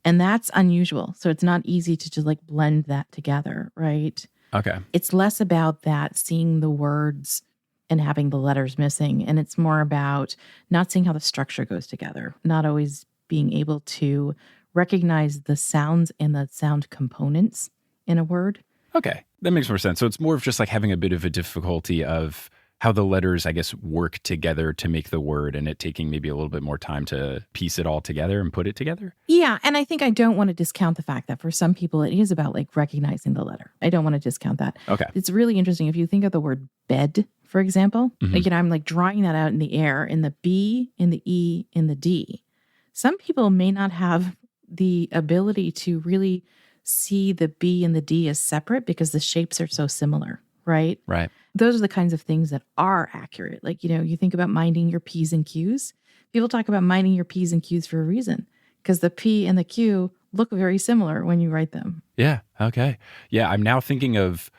A: and that's unusual. So it's not easy to just like blend that together, right?
B: Okay.
A: It's less about that, seeing the words and having the letters missing. And it's more about not seeing how the structure goes together, not always being able to recognize the sounds and the sound components in a word.
B: Okay. That makes more sense. So it's more of just like having a bit of a difficulty of how the letters, I guess, work together to make the word, and it taking maybe a little bit more time to piece it all together and put it together.
A: Yeah. And I think I don't want to discount the fact that for some people, it is about like recognizing the letter. I don't want to discount that.
B: Okay.
A: It's really interesting. If you think of the word bed, for example, like, you know, I'm like drawing that out in the air in the B, in the E, in the D. Some people may not have the ability to really see the B and the D as separate because the shapes are so similar, right?
B: Right.
A: Those are the kinds of things that are accurate. Like, you know, you think about minding your P's and Q's. People talk about minding your P's and Q's for a reason because the P and the Q look very similar when you write them.
B: Yeah. Okay. Yeah. I'm now thinking of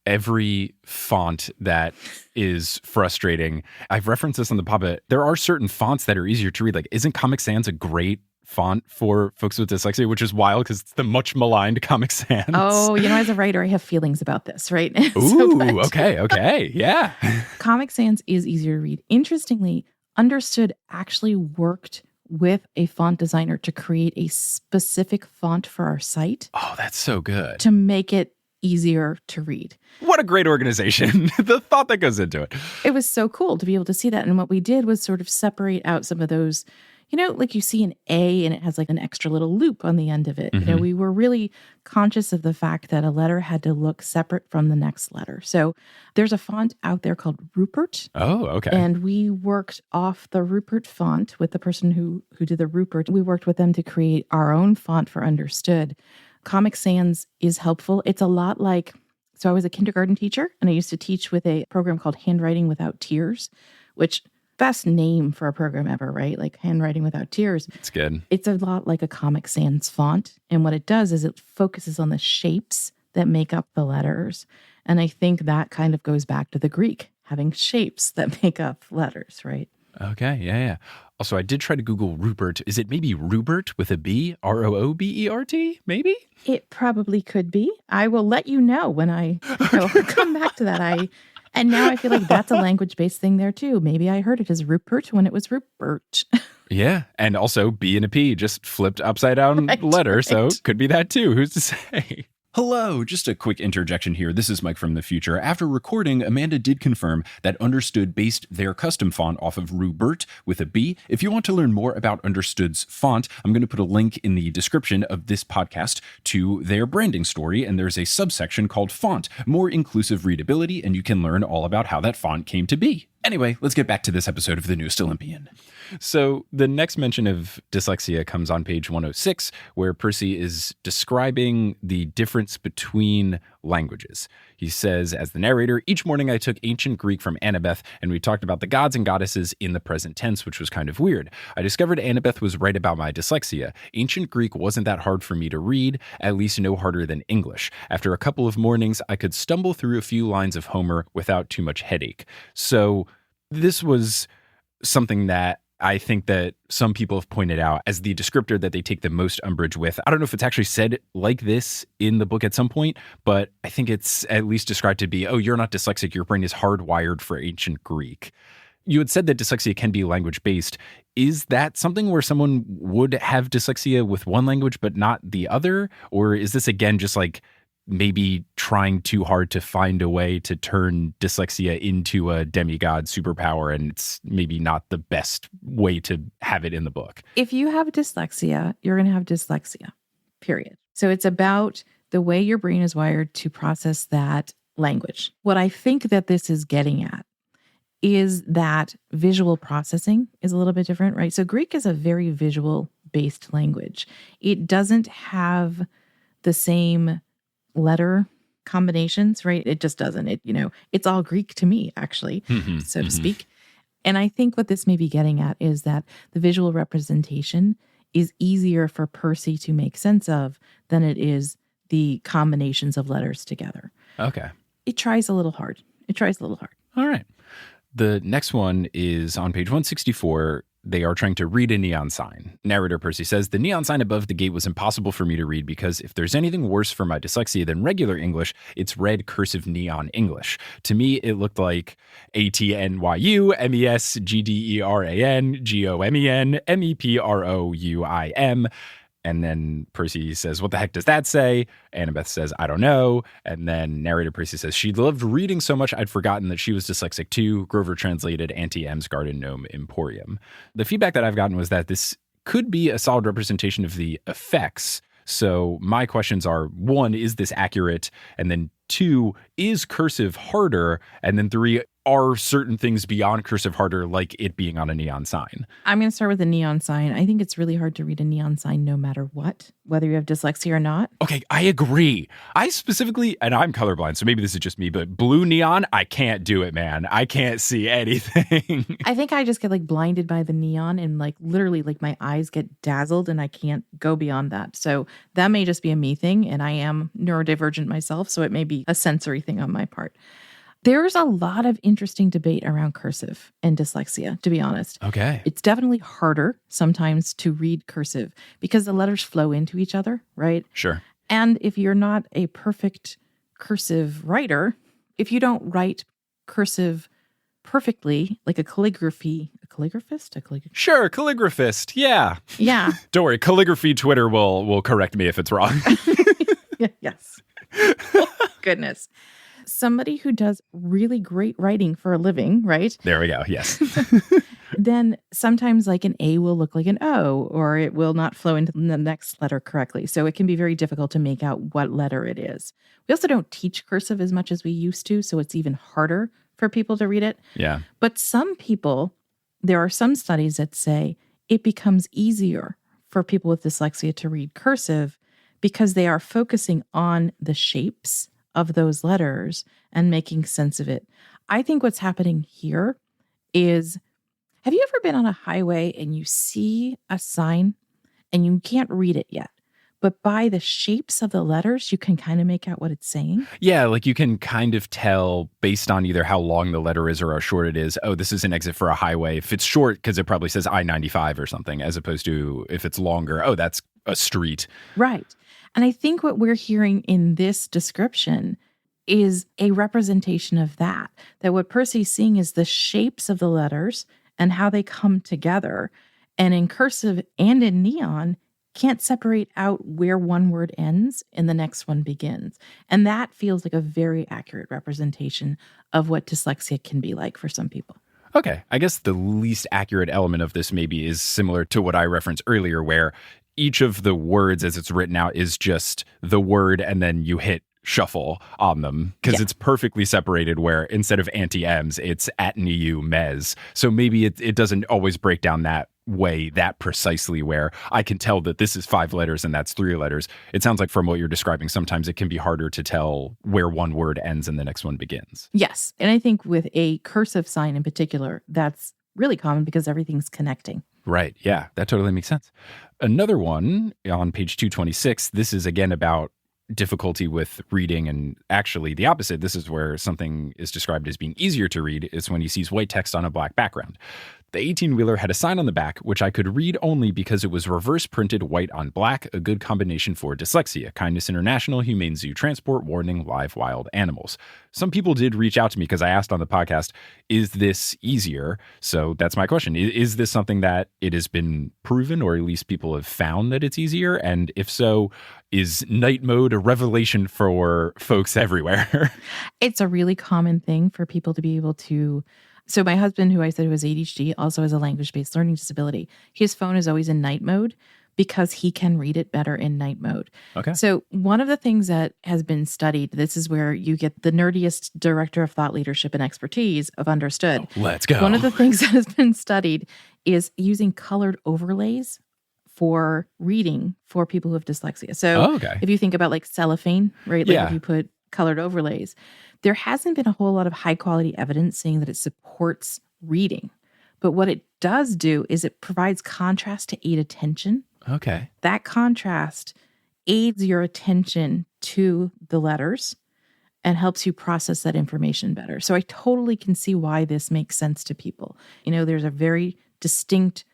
B: every font that is frustrating. I've referenced this on the Papa. There are certain fonts that are easier to read. Like, isn't Comic Sans a great font for folks with dyslexia, which is wild because it's the much maligned Comic Sans.
A: Oh, you know, as a writer, I have feelings about this, right?
B: Ooh, okay. Yeah.
A: Comic Sans is easier to read. Interestingly, Understood actually worked with a font designer to create a specific font for our site.
B: Oh, that's so good.
A: To make it easier to read.
B: What a great organization. The thought that goes into it.
A: It was so cool to be able to see that. And what we did was sort of separate out some of those, you know, like you see an A and it has like an extra little loop on the end of it. You know, we were really conscious of the fact that a letter had to look separate from the next letter. So there's a font out there called Rupert.
B: Oh, okay.
A: And we worked off the Rupert font with the person who did the Rupert. We worked with them to create our own font for Understood. Comic Sans is helpful. It's a lot like, so I was a kindergarten teacher and I used to teach with a program called Handwriting Without Tears, which best name for a program ever, right? Like Handwriting Without Tears.
B: It's good.
A: It's a lot like a Comic Sans font. And what it does is it focuses on the shapes that make up the letters. And I think that kind of goes back to the Greek, having shapes that make up letters, right?
B: Okay, yeah. Also, I did try to Google Rupert. Is it maybe Rupert with a B? R-O-O-B-E-R-T? Maybe?
A: It probably could be. I will let you know when I come back to that. And now I feel like that's a language-based thing there too. Maybe I heard it as Rupert when it was Rupert.
B: Yeah, and also B and a P, just flipped upside down letter, so could be that too. Who's to say? Hello, just a quick interjection here. This is Mike from the future. After recording, Amanda did confirm that Understood based their custom font off of Rupert with a B. If you want to learn more about Understood's font, I'm going to put a link in the description of this podcast to their branding story, and there's a subsection called Font, More Inclusive Readability, and you can learn all about how that font came to be. Anyway, let's get back to this episode of the newest Olympian. So the next mention of dyslexia comes on page 106, where Percy is describing the difference between languages. He says, as the narrator, each morning I took ancient Greek from Annabeth, and we talked about the gods and goddesses in the present tense, which was kind of weird. I discovered Annabeth was right about my dyslexia. Ancient Greek wasn't that hard for me to read, at least no harder than English. After a couple of mornings, I could stumble through a few lines of Homer without too much headache. So this was something that I think that some people have pointed out as the descriptor that they take the most umbrage with. I don't know if it's actually said like this in the book at some point, but I think it's at least described to be, oh, you're not dyslexic. Your brain is hardwired for ancient Greek. You had said that dyslexia can be language-based. Is that something where someone would have dyslexia with one language but not the other? Or is this, again, just like maybe trying too hard to find a way to turn dyslexia into a demigod superpower, and it's maybe not the best way to have it in the book?
A: If you have dyslexia, you're going to have dyslexia, period. So it's about the way your brain is wired to process that language. What I think that this is getting at is that visual processing is a little bit different, right? So Greek is a very visual-based language. It doesn't have the same letter combinations, right? It just doesn't. It's all Greek to me, actually, so to speak. And I think what this may be getting at is that the visual representation is easier for Percy to make sense of than it is the combinations of letters together.
B: Okay.
A: It tries a little hard.
B: All right. The next one is on page 164. They are trying to read a neon sign. Narrator Percy says, the neon sign above the gate was impossible for me to read because if there's anything worse for my dyslexia than regular English, it's red cursive neon English. To me, it looked like ATNYU, MESGDERAN, GOMEN, MEPROUIM. And then Percy says, what the heck does that say? Annabeth says, I don't know. And then narrator Percy says, she loved reading so much I'd forgotten that she was dyslexic too. Grover translated Auntie M's Garden Gnome Emporium. The feedback that I've gotten was that this could be a solid representation of the effects. So my questions are, 1, is this accurate? And then 2, is cursive harder? And then 3, are certain things beyond cursive harder, like it being on a neon sign?
A: I'm going to start with the neon sign. I think it's really hard to read a neon sign no matter what, whether you have dyslexia or not.
B: Okay, I agree. I specifically, and I'm colorblind, so maybe this is just me, but blue neon, I can't do it, man. I can't see anything.
A: I think I just get like blinded by the neon and like literally like my eyes get dazzled and I can't go beyond that. So that may just be a me thing, and I am neurodivergent myself, so it may be a sensory thing on my part. There's a lot of interesting debate around cursive and dyslexia, to be honest.
B: Okay.
A: It's definitely harder sometimes to read cursive because the letters flow into each other, right?
B: Sure.
A: And if you're not a perfect cursive writer, if you don't write cursive perfectly, like a calligraphist?
B: Sure, calligraphist. Yeah.
A: Yeah.
B: Don't worry, calligraphy Twitter will correct me if it's wrong.
A: Yes. Oh, goodness. Somebody who does really great writing for a living, right?
B: There we go. Yes.
A: Then sometimes like an A will look like an O, or it will not flow into the next letter correctly. So it can be very difficult to make out what letter it is. We also don't teach cursive as much as we used to, so it's even harder for people to read it.
B: Yeah.
A: But some people, there are some studies that say it becomes easier for people with dyslexia to read cursive because they are focusing on the shapes of those letters and making sense of it. I think what's happening here is, have you ever been on a highway and you see a sign and you can't read it yet, but by the shapes of the letters, you can kind of make out what it's saying?
B: Yeah, like you can kind of tell based on either how long the letter is or how short it is, oh, this is an exit for a highway. If it's short, because it probably says I-95 or something, as opposed to if it's longer, oh, that's a street.
A: Right. And I think what we're hearing in this description is a representation of that what Percy's seeing is the shapes of the letters and how they come together. And in cursive and in neon, can't separate out where one word ends and the next one begins. And that feels like a very accurate representation of what dyslexia can be like for some people.
B: Okay. I guess the least accurate element of this maybe is similar to what I referenced earlier, where each of the words as it's written out is just the word, and then you hit shuffle on them because it's perfectly separated, where instead of Auntie M's, it's Atneu Mez. So maybe it doesn't always break down that way, that precisely, where I can tell that this is 5 letters and that's 3 letters. It sounds like from what you're describing, sometimes it can be harder to tell where one word ends and the next one begins.
A: Yes. And I think with a cursive sign in particular, that's really common because everything's connecting.
B: Right. Yeah, that totally makes sense. Another one on page 226, this is again about difficulty with reading, and actually the opposite. This is where something is described as being easier to read. It's when he sees white text on a black background. The 18-wheeler had a sign on the back, which I could read only because it was reverse printed white on black, a good combination for dyslexia, Kindness International, Humane Zoo Transport, warning live wild animals. Some people did reach out to me because I asked on the podcast, is this easier? So that's my question. Is this something that it has been proven, or at least people have found that it's easier? And if so, is night mode a revelation for folks everywhere?
A: It's a really common thing for people to be able to. So my husband, who I said was ADHD, also has a language-based learning disability. His phone is always in night mode because he can read it better in night mode.
B: Okay.
A: So one of the things that has been studied, this is where you get the nerdiest director of thought leadership and expertise of Understood.
B: Oh, let's go.
A: One of the things that has been studied is using colored overlays for reading for people who have dyslexia. So if you think about like cellophane, right? Like if you put colored overlays, there hasn't been a whole lot of high quality evidence saying that it supports reading. But what it does do is it provides contrast to aid attention.
B: Okay.
A: That contrast aids your attention to the letters and helps you process that information better. So I totally can see why this makes sense to people. You know, there's a very distinct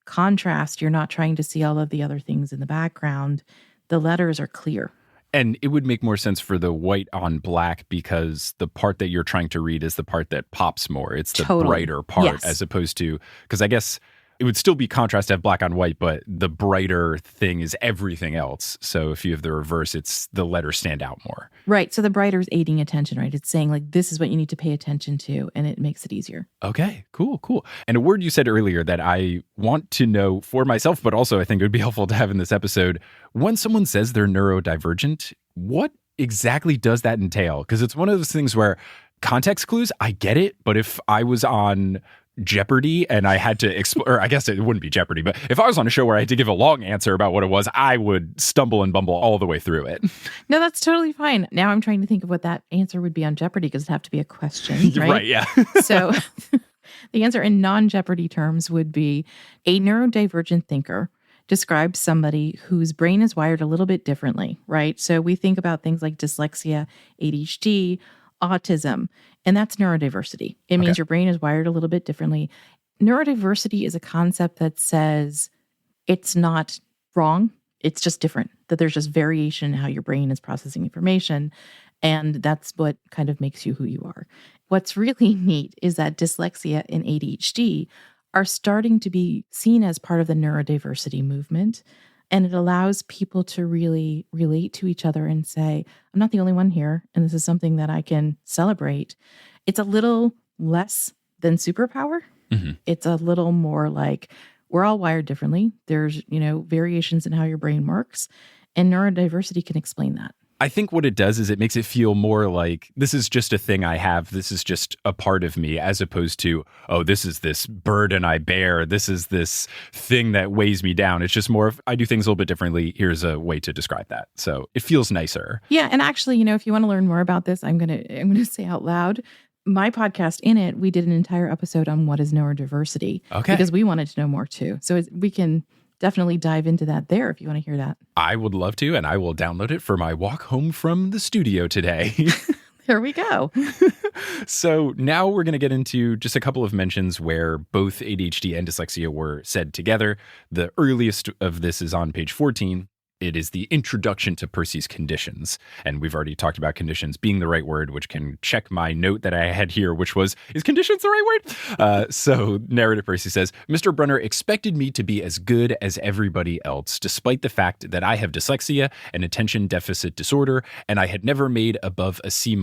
A: contrast. You're not trying to see all of the other things in the background. The letters are clear.
B: And it would make more sense for the white on black because the part that you're trying to read is the part that pops more. It's the brighter part as opposed to, because I guess it would still be contrast to have black on white, but the brighter thing is everything else. So if you have the reverse, it's the letters stand out more.
A: Right. So the brighter is aiding attention, right? It's saying like, this is what you need to pay attention to, and it makes it easier.
B: Okay, cool. And a word you said earlier that I want to know for myself, but also I think it would be helpful to have in this episode. When someone says they're neurodivergent, what exactly does that entail? Because it's one of those things where context clues, I get it, but if I was on Jeopardy and I had to explain, or I guess it wouldn't be Jeopardy, but if I was on a show where I had to give a long answer about what it was, I would stumble and bumble all the way through it.
A: No, that's totally fine. Now I'm trying to think of what that answer would be on Jeopardy because it'd have to be a question, right?
B: Right, yeah.
A: So the answer in non-Jeopardy terms would be a neurodivergent thinker describes somebody whose brain is wired a little bit differently, right? So we think about things like dyslexia, ADHD, autism, and that's neurodiversity. It means your brain is wired a little bit differently. Neurodiversity is a concept that says it's not wrong. It's just different, that there's just variation in how your brain is processing information. And that's what kind of makes you who you are. What's really neat is that dyslexia and ADHD are starting to be seen as part of the neurodiversity movement. And it allows people to really relate to each other and say, I'm not the only one here. And this is something that I can celebrate. It's a little less than superpower. Mm-hmm. It's a little more like we're all wired differently. There's, variations in how your brain works. And neurodiversity can explain that.
B: I think what it does is it makes it feel more like this is just a thing I have. This is just a part of me, as opposed to, oh, this is this burden I bear. This is this thing that weighs me down. It's just more of I do things a little bit differently. Here's a way to describe that. So it feels nicer.
A: Yeah. And actually, if you want to learn more about this, I'm gonna say out loud, my podcast, in it, we did an entire episode on what is neurodiversity.
B: Okay.
A: Because we wanted to know more too. So we can definitely dive into that there if you want to hear that.
B: I would love to, and I will download it for my walk home from the studio today.
A: There we go.
B: So now we're going to get into just a couple of mentions where both ADHD and dyslexia were said together. The earliest of this is on page 14. It is the introduction to Percy's conditions. And we've already talked about conditions being the right word, which can check my note that I had here, which was, is conditions the right word? So narrator Percy says, Mr. Brunner expected me to be as good as everybody else, despite the fact that I have dyslexia and attention deficit disorder, and I had never made above a C-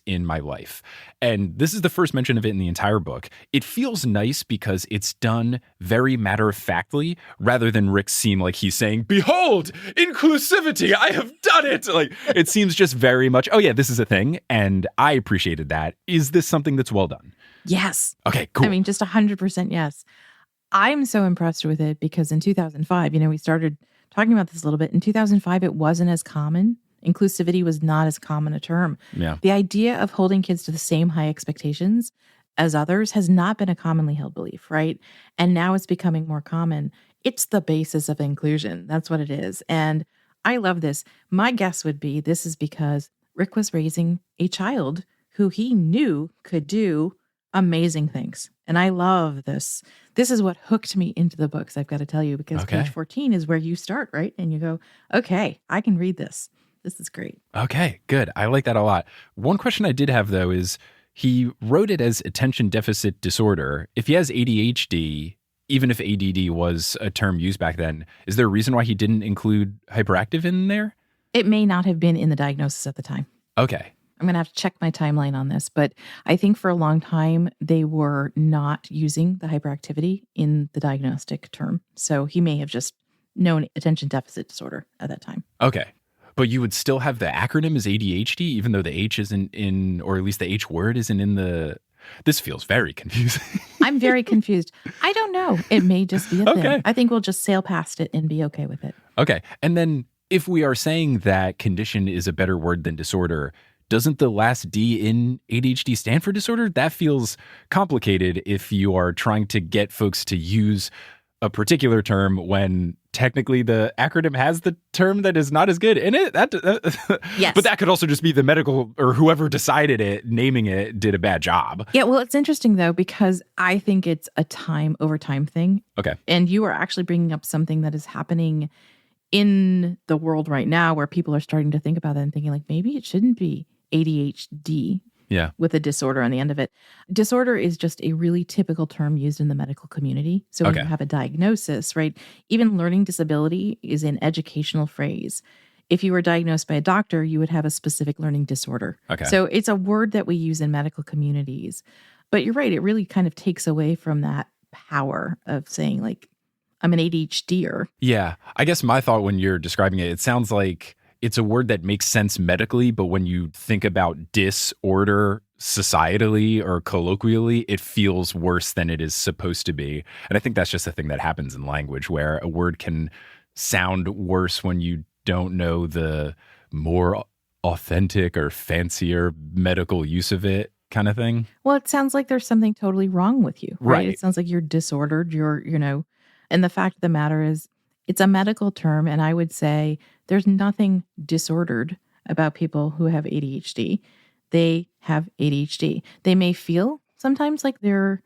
B: in my life. And this is the first mention of it in the entire book. It feels nice because it's done very matter-of-factly, rather than Rick seem like he's saying, behold, inclusivity, I have done it. Like, it seems just very much, oh yeah, this is a thing. And I appreciated that. Is this something that's well done?
A: Yes.
B: Okay, cool.
A: I mean, just 100% yes. I'm so impressed with it because in 2005, we started talking about this a little bit. In 2005, it wasn't as common. Inclusivity was not as common a term.
B: Yeah.
A: The idea of holding kids to the same high expectations as others has not been a commonly held belief, right? And now it's becoming more common. It's the basis of inclusion. That's what it is. And I love this. My guess would be this is because Rick was raising a child who he knew could do amazing things. And I love this. This is what hooked me into the books, I've got to tell you, because page 14 is where you start, right? And you go, okay, I can read this. This is great.
B: Okay, good. I like that a lot. One question I did have, though, is he wrote it as attention deficit disorder. If he has ADHD, even if ADD was a term used back then, is there a reason why he didn't include hyperactive in there?
A: It may not have been in the diagnosis at the time.
B: Okay.
A: I'm going to have to check my timeline on this, but I think for a long time, they were not using the hyperactivity in the diagnostic term. So he may have just known attention deficit disorder at that time.
B: Okay. But you would still have the acronym as ADHD, even though the H isn't in, or at least the H word isn't in the... This feels very confusing.
A: I'm very confused. I don't know. It may just be a
B: Okay.
A: thing. I think we'll just sail past it and be okay with it.
B: Okay. And then if we are saying that condition is a better word than disorder, doesn't the last D in ADHD stand for disorder? That feels complicated if you are trying to get folks to use a particular term when technically the acronym has the term that is not as good in it.
A: Yes.
B: But that could also just be the medical or whoever decided it, naming it, did a bad job.
A: Yeah, well, it's interesting, though, because I think it's a time over time thing.
B: Okay.
A: And you are actually bringing up something that is happening in the world right now where people are starting to think about that and thinking like, maybe it shouldn't be ADHD with a disorder on the end of it. Disorder is just a really typical term used in the medical community. So when you have a diagnosis, right, even learning disability is an educational phrase. If you were diagnosed by a doctor, you would have a specific learning disorder.
B: Okay.
A: So it's a word that we use in medical communities. But you're right, it really kind of takes away from that power of saying like, I'm an ADHDer.
B: Yeah. I guess my thought when you're describing it, it sounds like it's a word that makes sense medically, but when you think about disorder societally or colloquially, it feels worse than it is supposed to be. And I think that's just a thing that happens in language where a word can sound worse when you don't know the more authentic or fancier medical use of it kind of thing.
A: Well, it sounds like there's something totally wrong with you, right? It sounds like you're disordered, and the fact of the matter is it's a medical term. And I would say there's nothing disordered about people who have ADHD. They have ADHD. They may feel sometimes like they're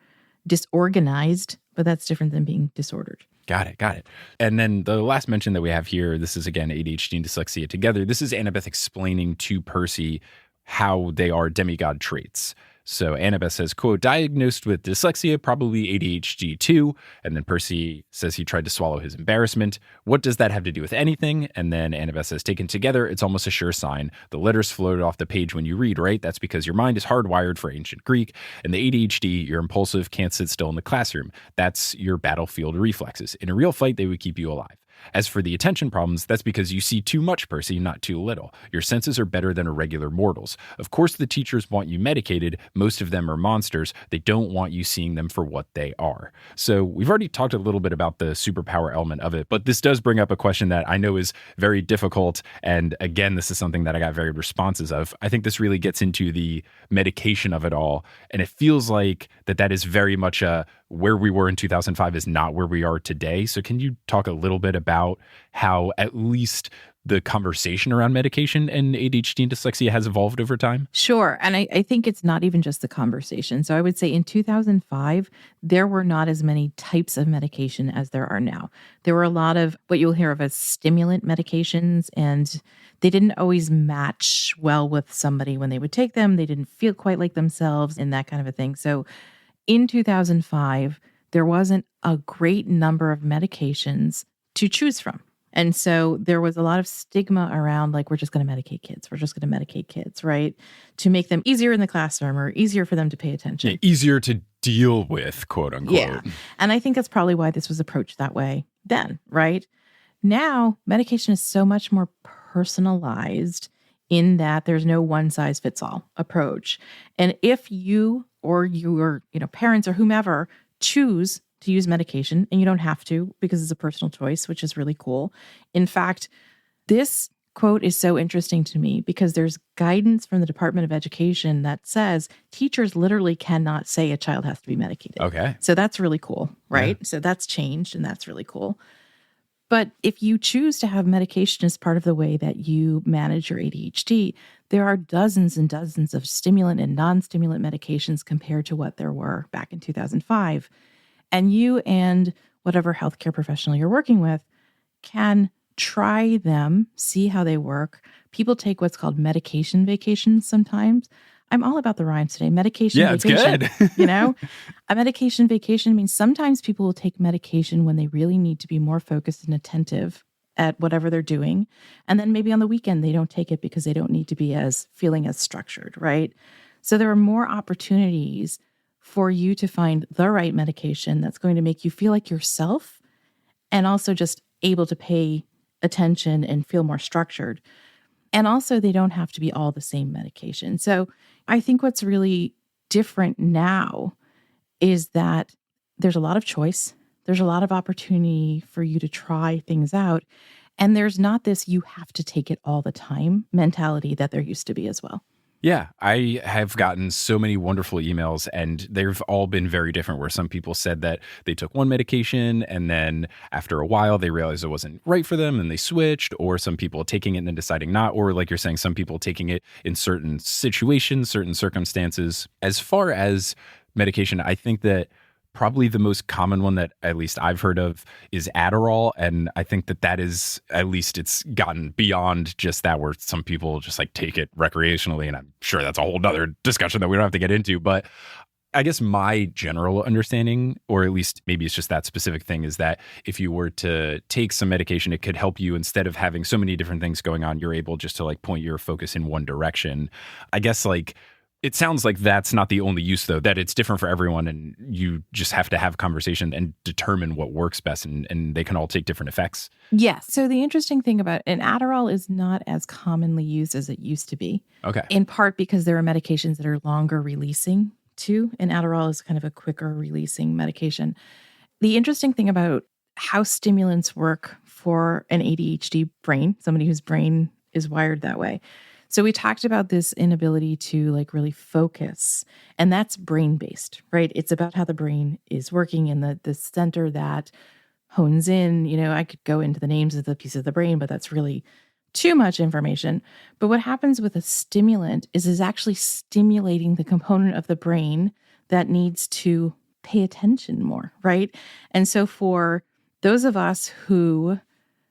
A: disorganized, but that's different than being disordered.
B: Got it. And then the last mention that we have here, this is again ADHD and dyslexia together. This is Annabeth explaining to Percy how they are demigod traits. So Annabeth says, quote, diagnosed with dyslexia, probably ADHD too. And then Percy says he tried to swallow his embarrassment. What does that have to do with anything? And then Annabeth says, taken together, it's almost a sure sign. The letters floated off the page when you read, right? That's because your mind is hardwired for ancient Greek. And the ADHD, you're impulsive, can't sit still in the classroom. That's your battlefield reflexes. In a real fight, they would keep you alive. As for the attention problems, that's because you see too much, Percy, not too little. Your senses are better than a regular mortal's. Of course, the teachers want you medicated. Most of them are monsters. They don't want you seeing them for what they are. So we've already talked a little bit about the superpower element of it, but this does bring up a question that I know is very difficult. And again, this is something that I got varied responses of. I think this really gets into the medication of it all. And it feels like that is very much where we were in 2005 is not where we are today. So can you talk a little bit about how at least the conversation around medication and ADHD and dyslexia has evolved over time?
A: Sure. And I think it's not even just the conversation. So I would say in 2005, there were not as many types of medication as there are now. There were a lot of what you'll hear of as stimulant medications, and they didn't always match well with somebody when they would take them. They didn't feel quite like themselves and that kind of a thing. So in 2005, there wasn't a great number of medications to choose from. And so there was a lot of stigma around, like, we're just going to medicate kids. We're just going to medicate kids, right? To make them easier in the classroom or easier for them to pay attention.
B: Yeah, easier to deal with, quote unquote.
A: Yeah. And I think that's probably why this was approached that way then, right? Now, medication is so much more personalized in that there's no one size fits all approach. And if you or your parents or whomever choose to use medication, and you don't have to because it's a personal choice, which is really cool. In fact, this quote is so interesting to me because there's guidance from the Department of Education that says teachers literally cannot say a child has to be medicated.
B: Okay.
A: So that's really cool, right?
B: Yeah.
A: So that's changed, and that's really cool. But if you choose to have medication as part of the way that you manage your ADHD, there are dozens and dozens of stimulant and non-stimulant medications compared to what there were back in 2005. And you and whatever healthcare professional you're working with can try them, see how they work. People take what's called medication vacations sometimes. I'm all about the rhymes today. Medication vacation.
B: It's good.
A: You know, a medication vacation means sometimes people will take medication when they really need to be more focused and attentive at whatever they're doing. And then maybe on the weekend, they don't take it because they don't need to be feeling as structured, right? So there are more opportunities for you to find the right medication that's going to make you feel like yourself and also just able to pay attention and feel more structured. And also, they don't have to be all the same medication. So I think what's really different now is that there's a lot of choice. There's a lot of opportunity for you to try things out. And there's not this you have to take it all the time mentality that there used to be as well.
B: Yeah, I have gotten so many wonderful emails, and they've all been very different, where some people said that they took one medication and then after a while they realized it wasn't right for them and they switched, or some people taking it and then deciding not, or like you're saying, some people taking it in certain situations, certain circumstances. As far as medication, I think that probably the most common one that at least I've heard of is Adderall. And I think that is, at least it's gotten beyond just that, where some people just like take it recreationally. And I'm sure that's a whole nother discussion that we don't have to get into. But I guess my general understanding, or at least maybe it's just that specific thing, is that if you were to take some medication, it could help you, instead of having so many different things going on, you're able just to like point your focus in one direction. I guess like, it sounds like that's not the only use, though, that it's different for everyone, and you just have to have a conversation and determine what works best, and they can all take different effects.
A: Yes. So the interesting thing about an Adderall is not as commonly used as it used to be.
B: Okay.
A: In part because there are medications that are longer releasing too, and Adderall is kind of a quicker releasing medication. The interesting thing about how stimulants work for an ADHD brain, somebody whose brain is wired that way. So we talked about this inability to like really focus, and that's brain-based, right? It's about how the brain is working and the center that hones in. You know, I could go into the names of the pieces of the brain, but that's really too much information. But what happens with a stimulant is actually stimulating the component of the brain that needs to pay attention more, right? And so for those of us who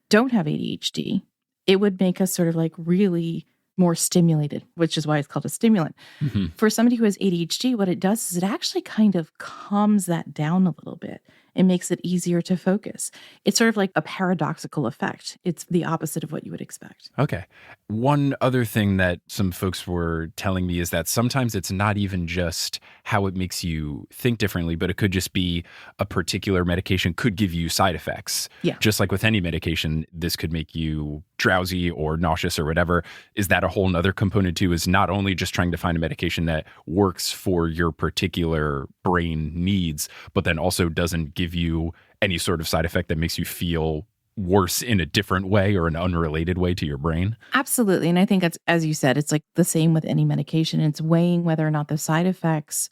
A: don't have ADHD, it would make us sort of like really more stimulated, which is why it's called a stimulant. Mm-hmm. For somebody who has ADHD, what it does is it actually kind of calms that down a little bit. It makes it easier to focus. It's sort of like a paradoxical effect. It's the opposite of what you would expect.
B: Okay. One other thing that some folks were telling me is that sometimes it's not even just how it makes you think differently, but it could just be a particular medication could give you side effects.
A: Yeah.
B: Just like with any medication, this could make you drowsy or nauseous or whatever. Is that a whole nother component too, is not only just trying to find a medication that works for your particular brain needs, but then also doesn't give you any sort of side effect that makes you feel worse in a different way or an unrelated way to your brain?
A: Absolutely. And I think that's, as you said, it's like the same with any medication. It's weighing whether or not the side effects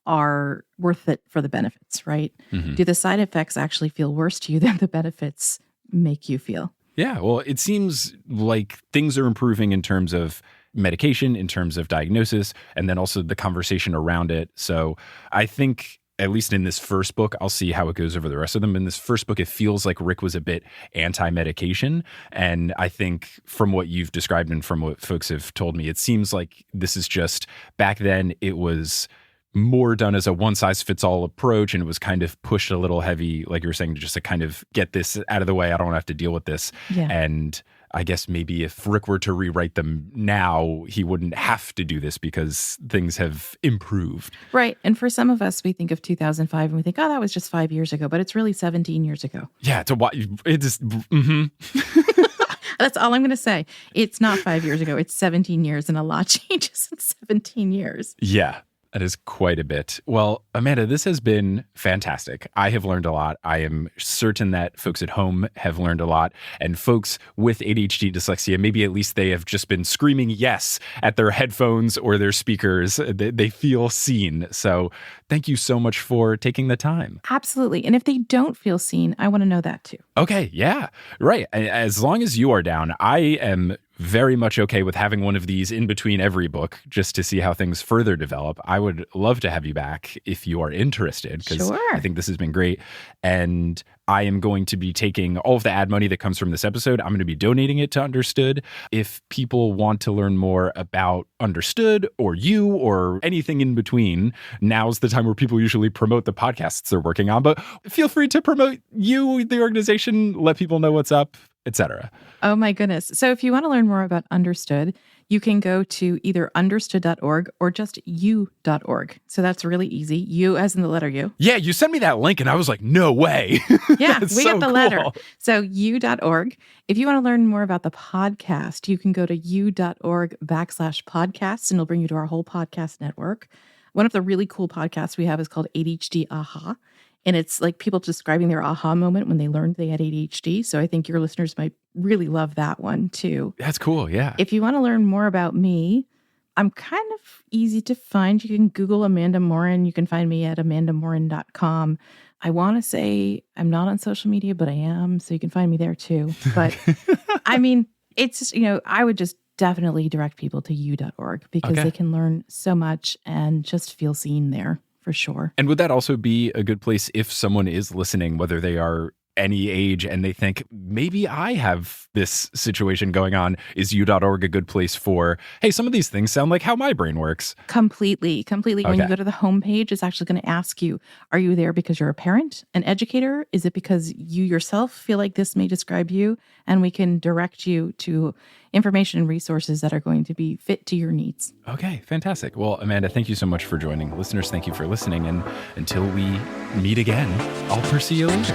A: are worth it for the benefits, right? Mm-hmm. Do the side effects actually feel worse to you than the benefits make you feel?
B: Yeah, well, it seems like things are improving in terms of medication, in terms of diagnosis, and then also the conversation around it. So I think, at least in this first book, I'll see how it goes over the rest of them. In this first book, it feels like Rick was a bit anti-medication. And I think from what you've described and from what folks have told me, it seems like this is just, back then it was more done as a one-size-fits-all approach, and it was kind of pushed a little heavy, like you were saying, just to kind of get this out of the way. I don't want to have to deal with this. Yeah. And I guess maybe if Rick were to rewrite them now, he wouldn't have to do this because things have improved.
A: Right. And for some of us, we think of 2005 and we think, oh, that was just 5 years ago, but it's really 17 years ago.
B: Yeah.
A: That's all I'm going to say. It's not 5 years ago. It's 17 years, and a lot changes in 17 years.
B: Yeah. That is quite a bit. Well, Amanda, this has been fantastic. I have learned a lot. I am certain that folks at home have learned a lot. And folks with ADHD dyslexia, maybe at least they have just been screaming yes at their headphones or their speakers. They feel seen. So thank you so much for taking the time.
A: Absolutely. And if they don't feel seen, I want to know that too.
B: Okay. Yeah. Right. As long as you are down, I am very much okay with having one of these in between every book just to see how things further develop. I would love to have you back if you are interested, because I think this has been great. And I am going to be taking all of the ad money that comes from this episode. I'm going to be donating it to Understood. If people want to learn more about Understood or you or anything in between, now's the time where people usually promote the podcasts they're working on. But feel free to promote you, the organization, let people know what's up, etc.
A: Oh my goodness. So if you want to learn more about Understood, you can go to either understood.org or just you.org. So that's really easy. You as in the letter U.
B: Yeah, you sent me that link and I was like, no way.
A: Yeah, we got the letter. So you.org. If you want to learn more about the podcast, you can go to you.org/podcasts and it'll bring you to our whole podcast network. One of the really cool podcasts we have is called ADHD Aha. And it's like people describing their aha moment when they learned they had ADHD. So I think your listeners might really love that one too.
B: That's cool. Yeah.
A: If you want to learn more about me, I'm kind of easy to find. You can Google Amanda Morin. You can find me at amandamorin.com. I want to say I'm not on social media, but I am. So you can find me there too. But I mean, it's just, I would just definitely direct people to you.org because they can learn so much and just feel seen there. For sure.
B: And would that also be a good place if someone is listening, whether they are any age and they think, maybe I have this situation going on? Is you.org a good place for, hey, some of these things sound like how my brain works?
A: Completely. When you go to the homepage, it's actually going to ask you, are you there because you're a parent, an educator? Is it because you yourself feel like this may describe you? And we can direct you to information and resources that are going to be fit to your needs.
B: Okay, fantastic. Well, Amanda, thank you so much for joining. Listeners, thank you for listening. And until we meet again, I'll pursue you later.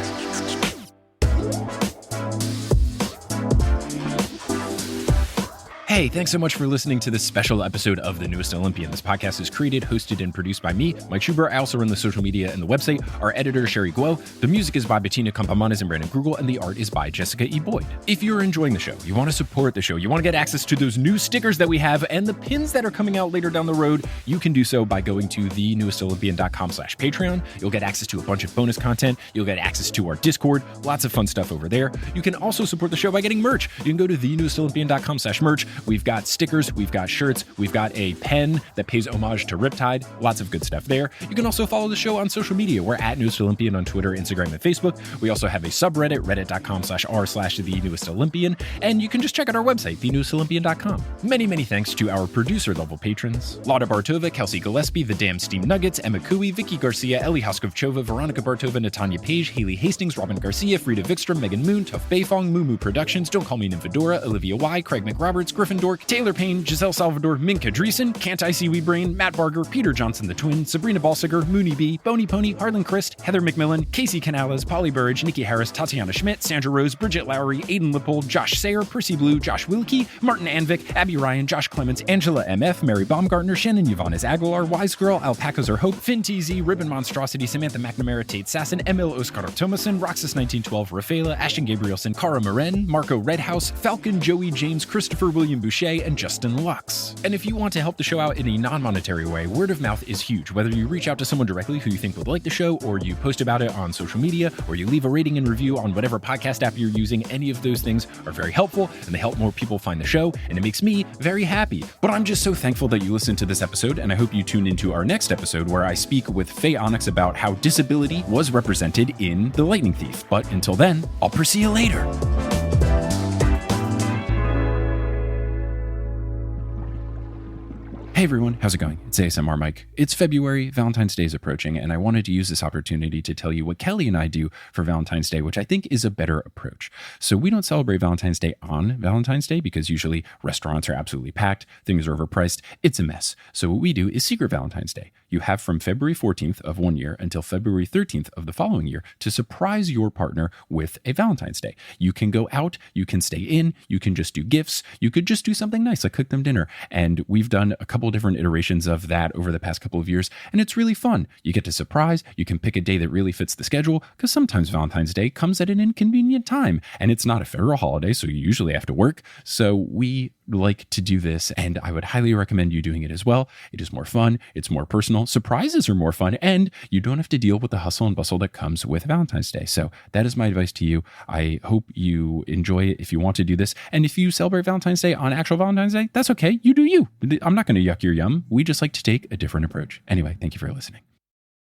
B: Hey, thanks so much for listening to this special episode of The Newest Olympian. This podcast is created, hosted, and produced by me, Mike Schubert. I also run the social media and the website. Our editor, Sherry Guo. The music is by Bettina Campamanes and Brandon Grugel, and the art is by Jessica E. Boyd. If you're enjoying the show, you want to support the show, you want to get access to those new stickers that we have and the pins that are coming out later down the road, you can do so by going to thenewestolympian.com/Patreon. You'll get access to a bunch of bonus content. You'll get access to our Discord. Lots of fun stuff over there. You can also support the show by getting merch. You can go to thenewestolympian.com/merch. We've got stickers, we've got shirts, we've got a pen that pays homage to Riptide. Lots of good stuff there. You can also follow the show on social media. We're at Newest Olympian on Twitter, Instagram, and Facebook. We also have a subreddit, reddit.com/r/thenewestolympian. And you can just check out our website, thenewestolympian.com. Many, many thanks to our producer level patrons: Lauda Bartova, Kelsey Gillespie, The Damn Steam Nuggets, Emma Cooey, Vicky Garcia, Ellie Hoskovchova, Veronica Bartova, Natanya Page, Haley Hastings, Robin Garcia, Frida Vikstrom, Megan Moon, Tough Beifong, Moo Productions, Don't Call Me Nymphadora, Olivia Y, Craig McRoberts, Griffin Dork, Taylor Payne, Giselle Salvador, Minka Dreesen, Can't I See We Brain, Matt Barger, Peter Johnson the Twin, Sabrina Balsiger, Mooney B, Boney Pony, Harlan Christ, Heather McMillan, Casey Canales, Polly Burridge, Nikki Harris, Tatiana Schmidt, Sandra Rose, Bridget Lowry, Aidan Lippold, Josh Sayer, Percy Blue, Josh Wilkie, Martin Anvik, Abby Ryan, Josh Clements, Angela MF, Mary Baumgartner, Shannon Yvonne Aguilar, Wise Girl, Alpacas Are Hope, Finn TZ, Ribbon Monstrosity, Samantha McNamara, Tate Sasson, Emil Oscar Thomason, Roxas 1912, Rafaela, Ashton Gabrielson, Cara Moren, Marco Redhouse, Falcon, Joey James, Christopher William Boucher, and Justin Lux. And if you want to help the show out in a non-monetary way, word of mouth is huge. Whether you reach out to someone directly who you think would like the show, or you post about it on social media, or you leave a rating and review on whatever podcast app you're using, any of those things are very helpful, and they help more people find the show, and it makes me very happy. But I'm just so thankful that you listened to this episode, and I hope you tune into our next episode where I speak with Faye Onyx about how disability was represented in The Lightning Thief. But until then, I'll pursue you later. Hey everyone, how's it going? It's ASMR Mike. It's February, Valentine's Day is approaching, and I wanted to use this opportunity to tell you what Kelly and I do for Valentine's Day, which I think is a better approach. So we don't celebrate Valentine's Day on Valentine's Day because usually restaurants are absolutely packed, things are overpriced, it's a mess. So what we do is Secret Valentine's Day. You have from February 14th of one year until February 13th of the following year to surprise your partner with a Valentine's Day. You can go out, you can stay in, you can just do gifts, you could just do something nice like cook them dinner. And we've done a couple different iterations of that over the past couple of years, and it's really fun. You get to surprise, you can pick a day that really fits the schedule, because sometimes Valentine's Day comes at an inconvenient time, and it's not a federal holiday, so you usually have to work. So we like to do this, and I would highly recommend you doing it as well. It is more fun. It's more personal. Surprises are more fun, and you don't have to deal with the hustle and bustle that comes with Valentine's Day. So that is my advice to you. I hope you enjoy it if you want to do this. And if you celebrate Valentine's Day on actual Valentine's Day, that's okay. You do you. I'm not going to yuck your yum. We just like to take a different approach. Anyway, thank you for listening.